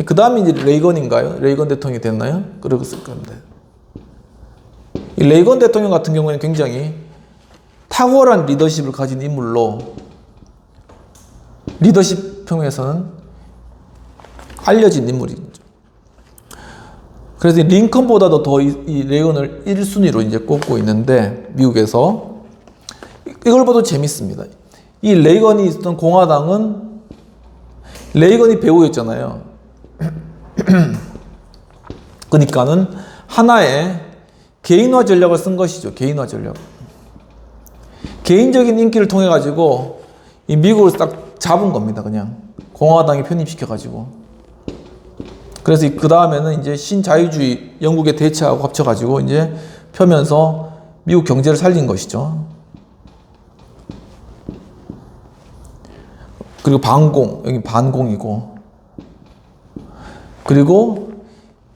그 다음에 이제 레이건인가요? 레이건 대통령이 됐나요? 그랬을 건데 이 레이건 대통령 같은 경우에는 굉장히 탁월한 리더십을 가진 인물로 리더십 평에서는 알려진 인물이죠. 그래서 링컨보다도 더 이 레이건을 1순위로 이제 꼽고 있는데 미국에서 이걸 봐도 재밌습니다. 이 레이건이 있었던 공화당은 레이건이 배우였잖아요. 그러니까는 하나의 개인화 전략을 쓴 것이죠. 개인화 전략. 개인적인 인기를 통해 가지고 이 미국을 딱 잡은 겁니다. 그냥 공화당에 편입시켜 가지고. 그래서 그 다음에는 이제 신자유주의 영국에 대체하고 합쳐 가지고 이제 펴면서 미국 경제를 살린 것이죠. 그리고 반공, 여기 반공이고. 그리고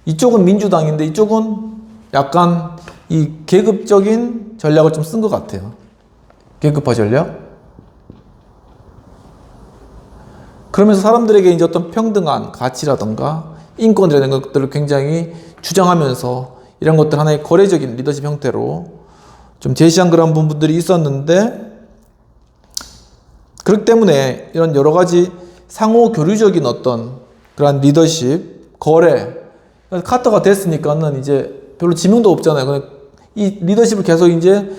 이쪽은 민주당인데 이쪽은 약간 이 계급적인 전략을 좀 쓴 것 같아요. 계급화 전략. 그러면서 사람들에게 이제 어떤 평등한 가치라던가 인권이라는 것들을 굉장히 주장하면서 이런 것들 하나의 거래적인 리더십 형태로 좀 제시한 그런 부분들이 있었는데 그렇기 때문에 이런 여러 가지 상호 교류적인 어떤 그런 리더십, 거래 카터가 됐으니까는 이제 별로 지명도 없잖아요. 이 리더십을 계속 이제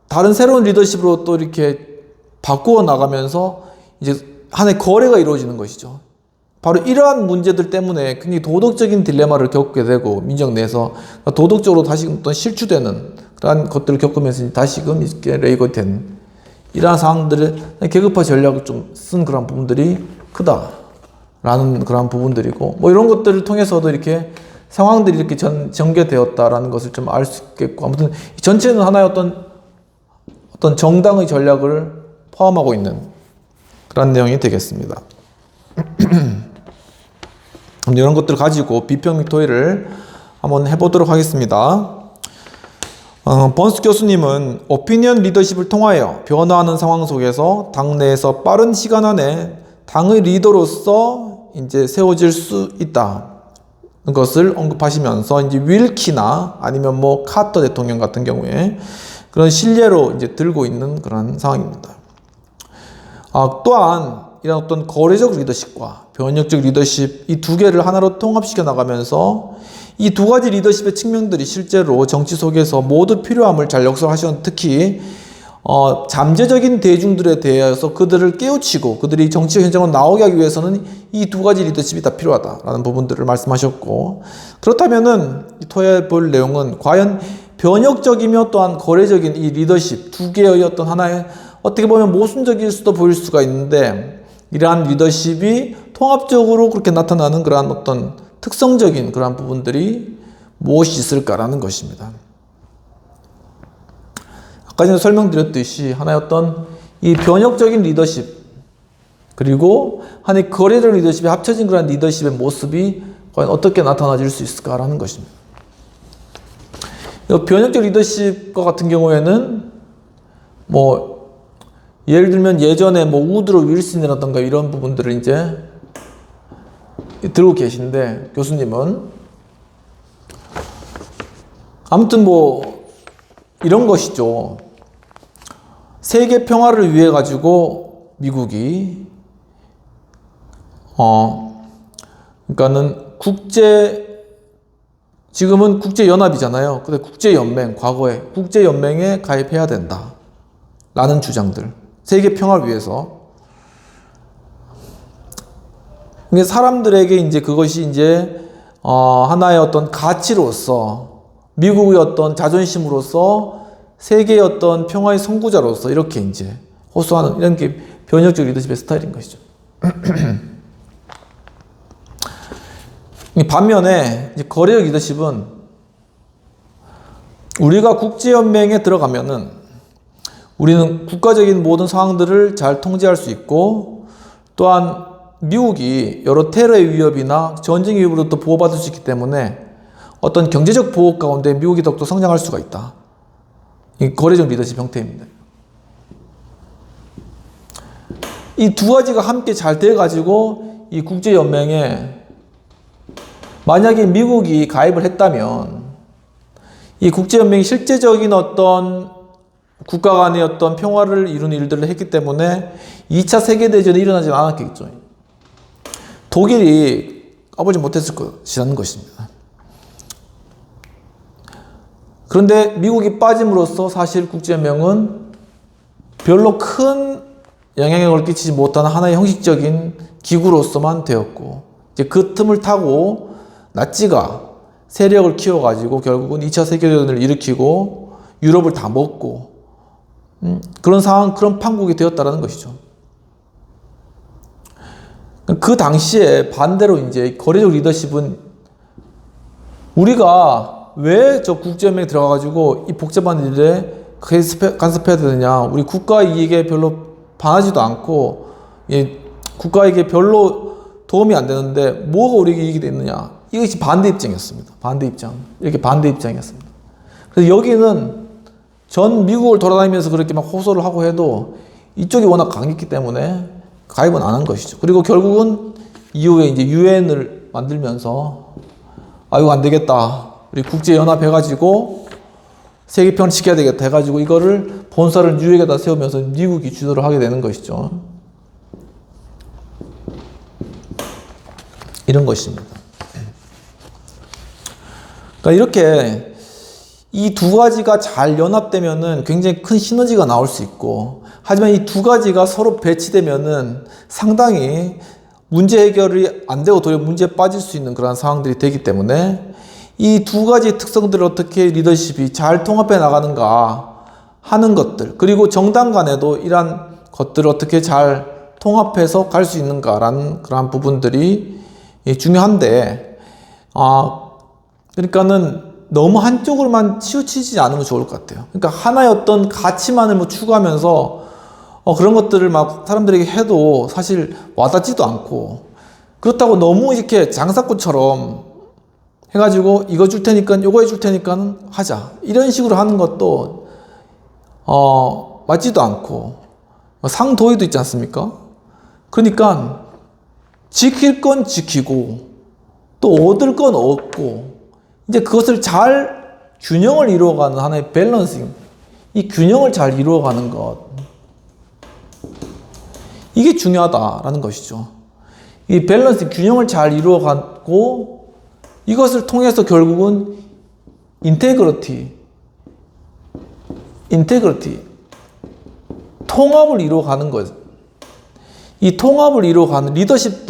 다른 새로운 리더십으로 또 이렇게 바꾸어 나가면서 이제 하나의 거래가 이루어지는 것이죠. 바로 이러한 문제들 때문에 굉장히 도덕적인 딜레마를 겪게 되고 민정 내에서 도덕적으로 다시금 또 실추되는 그러한 것들을 겪으면서 다시금 이렇게 레이거 된 이러한 상황들을 계급화 전략을 좀 쓴 그런 부분들이 크다라는 그런 부분들이고 뭐 이런 것들을 통해서도 이렇게 상황들이 이렇게 전개되었다라는 것을 좀 알 수 있겠고 아무튼 전체는 하나의 어떤 정당의 전략을 포함하고 있는 그런 내용이 되겠습니다. 이런 것들을 가지고 비평 및 토의를 한번 해보도록 하겠습니다. 번스 교수님은 오피니언 리더십을 통하여 변화하는 상황 속에서 당내에서 빠른 시간 안에 당의 리더로서 이제 세워질 수 있다. 것을 언급하시면서 이제 윌키나 아니면 뭐 카터 대통령 같은 경우에 그런 신뢰로 이제 들고 있는 그런 상황입니다. 또한 이런 어떤 거래적 리더십과 변혁적 리더십 이 두 개를 하나로 통합시켜 나가면서 이 두 가지 리더십의 측면들이 실제로 정치 속에서 모두 필요함을 잘 역설하시는 특히 잠재적인 대중들에 대해서 그들을 깨우치고 그들이 정치 현장으로 나오게 하기 위해서는 이 두 가지 리더십이 다 필요하다라는 부분들을 말씀하셨고 그렇다면은 토의해 볼 내용은 과연 변혁적이며 또한 거래적인 이 리더십 두 개의 어떤 하나의 어떻게 보면 모순적일 수도 보일 수가 있는데 이러한 리더십이 통합적으로 그렇게 나타나는 그러한 어떤 특성적인 그러한 부분들이 무엇이 있을까라는 것입니다. 아까 전에 설명드렸듯이 하나의 어떤 이 변혁적인 리더십 그리고 하나의 거래적 리더십이 합쳐진 그런 리더십의 모습이 과연 어떻게 나타나질 수 있을까라는 것입니다. 변혁적 리더십과 같은 경우에는 뭐 예를 들면 예전에 뭐 우드로 윌슨이라던가 이런 부분들을 이제 들고 계신데 교수님은 아무튼 뭐 이런 것이죠. 세계 평화를 위해 가지고 미국이 그러니까는 지금은 국제연합이잖아요. 근데 국제연맹 과거에 국제연맹에 가입해야 된다. 라는 주장들. 세계 평화를 위해서. 근데 사람들에게 이제 그것이 이제 하나의 어떤 가치로서 미국의 어떤 자존심으로서 세계의 어떤 평화의 선구자로서 이렇게 이제 호소하는 이런 게 변혁적 리더십의 스타일인 것이죠. 반면에 이제 거래적 리더십은 우리가 국제연맹에 들어가면은 우리는 국가적인 모든 상황들을 잘 통제할 수 있고 또한 미국이 여러 테러의 위협이나 전쟁의 위협으로부터 보호받을 수 있기 때문에 어떤 경제적 보호 가운데 미국이 더욱더 성장할 수가 있다. 이 거래적 리더십 형태입니다. 이 두 가지가 함께 잘 돼가지고 이 국제연맹에 만약에 미국이 가입을 했다면 이 국제연맹이 실제적인 어떤 국가 간의 어떤 평화를 이루는 일들을 했기 때문에 2차 세계대전이 일어나지 않았겠죠. 독일이 까불지 못했을 것이라는 것입니다. 그런데 미국이 빠짐으로써 사실 국제연맹은 별로 큰 영향력을 끼치지 못하는 하나의 형식적인 기구로서만 되었고 이제 그 틈을 타고 나치가 세력을 키워가지고 결국은 2차 세계대전을 일으키고 유럽을 다 먹고 그런 상황, 그런 판국이 되었다라는 것이죠. 그 당시에 반대로 이제 거래적 리더십은 우리가 왜 저 국제연맹에 들어가가지고 이 복잡한 일에 간섭해야 되느냐. 우리 국가 이익에 별로 반하지도 않고, 국가에게 별로 도움이 안 되는데 뭐가 우리에게 이익이 되느냐. 이것이 반대 입장이었습니다. 반대 입장. 이렇게 반대 입장이었습니다. 그래서 여기는 전 미국을 돌아다니면서 그렇게 막 호소를 하고 해도 이쪽이 워낙 강했기 때문에 가입은 안 한 것이죠. 그리고 결국은 이후에 이제 유엔을 만들면서 이거 안 되겠다. 우리 국제연합 해가지고 세계평화를 지켜야 되겠다 해가지고 이거를 본사를 뉴욕에다 세우면서 미국이 주도를 하게 되는 것이죠. 이런 것입니다. 그러니까 이렇게 이 두 가지가 잘 연합되면은 굉장히 큰 시너지가 나올 수 있고, 하지만 이 두 가지가 서로 배치되면은 상당히 문제 해결이 안 되고 도리어 문제에 빠질 수 있는 그런 상황들이 되기 때문에 이 두 가지 특성들을 어떻게 리더십이 잘 통합해 나가는가 하는 것들, 그리고 정당 간에도 이러한 것들을 어떻게 잘 통합해서 갈 수 있는가라는 그러한 부분들이 중요한데, 그러니까는 너무 한쪽으로만 치우치지 않으면 좋을 것 같아요. 그러니까 하나의 어떤 가치만을 뭐 추구하면서 그런 것들을 막 사람들에게 해도 사실 와닿지도 않고, 그렇다고 너무 이렇게 장사꾼처럼 해가지고 이거 줄 테니까 요거 해줄 테니까는 하자 이런 식으로 하는 것도 맞지도 않고 상도의도 있지 않습니까? 그러니까 지킬 건 지키고 또 얻을 건 얻고, 이제 그것을 잘 균형을 이루어가는 하나의 밸런싱, 이 균형을 잘 이루어가는 것, 이게 중요하다라는 것이죠. 이 밸런스, 균형을 잘 이루어가고 이것을 통해서 결국은 인테그리티, 통합을 이루어가는 것. 이 통합을 이루어가는 리더십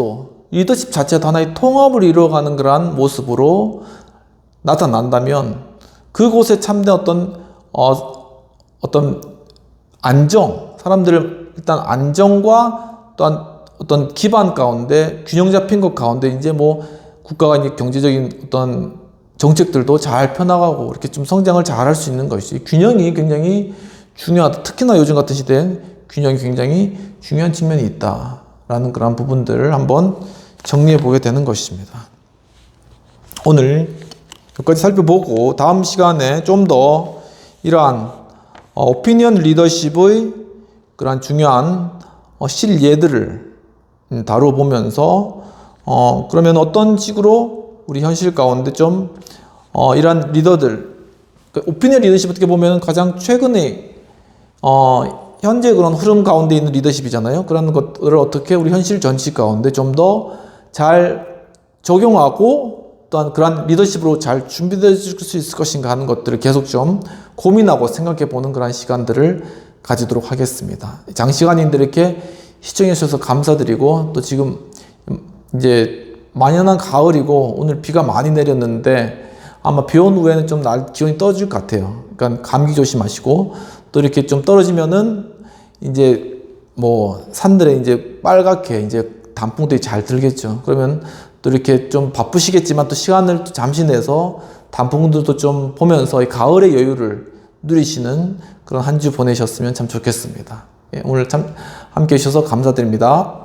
자체도 하나의 통합을 이루어가는 그러한 모습으로 나타난다면 그곳에 참된 어떤 안정, 사람들을 일단 안정과 또한 어떤 기반 가운데 균형 잡힌 것 가운데 이제 뭐 국가가 이제 경제적인 어떤 정책들도 잘 펴나가고 이렇게 좀 성장을 잘 할 수 있는 것이지, 균형이 굉장히 중요하다. 특히나 요즘 같은 시대엔 균형이 굉장히 중요한 측면이 있다라는 그런 부분들을 한번 정리해 보게 되는 것입니다. 오늘 여기까지 살펴보고 다음 시간에 좀 더 이러한 오피니언 리더십의 그러한 중요한 실예들을 다뤄보면서 그러면 어떤 식으로 우리 현실 가운데 좀 이러한 리더들, 오피니언 리더십 어떻게 보면 가장 최근에 현재 그런 흐름 가운데 있는 리더십이잖아요. 그런 것들을 어떻게 우리 현실 정치 가운데 좀 더 잘 적용하고 또한 그런 리더십으로 잘 준비될 수 있을 것인가 하는 것들을 계속 좀 고민하고 생각해 보는 그런 시간들을 가지도록 하겠습니다. 장시간인데 이렇게 시청해 주셔서 감사드리고, 또 지금 이제 만연한 가을이고 오늘 비가 많이 내렸는데 아마 비 온 후에는 좀 기온이 떨어질 것 같아요. 그러니까 감기 조심하시고, 또 이렇게 좀 떨어지면은 이제 뭐 산들에 이제 빨갛게 이제 단풍들이 잘 들겠죠. 그러면 또 이렇게 좀 바쁘시겠지만 또 시간을 잠시 내서 단풍들도 좀 보면서 이 가을의 여유를 누리시는 그런 한 주 보내셨으면 참 좋겠습니다. 오늘 참 함께 해주셔서 감사드립니다.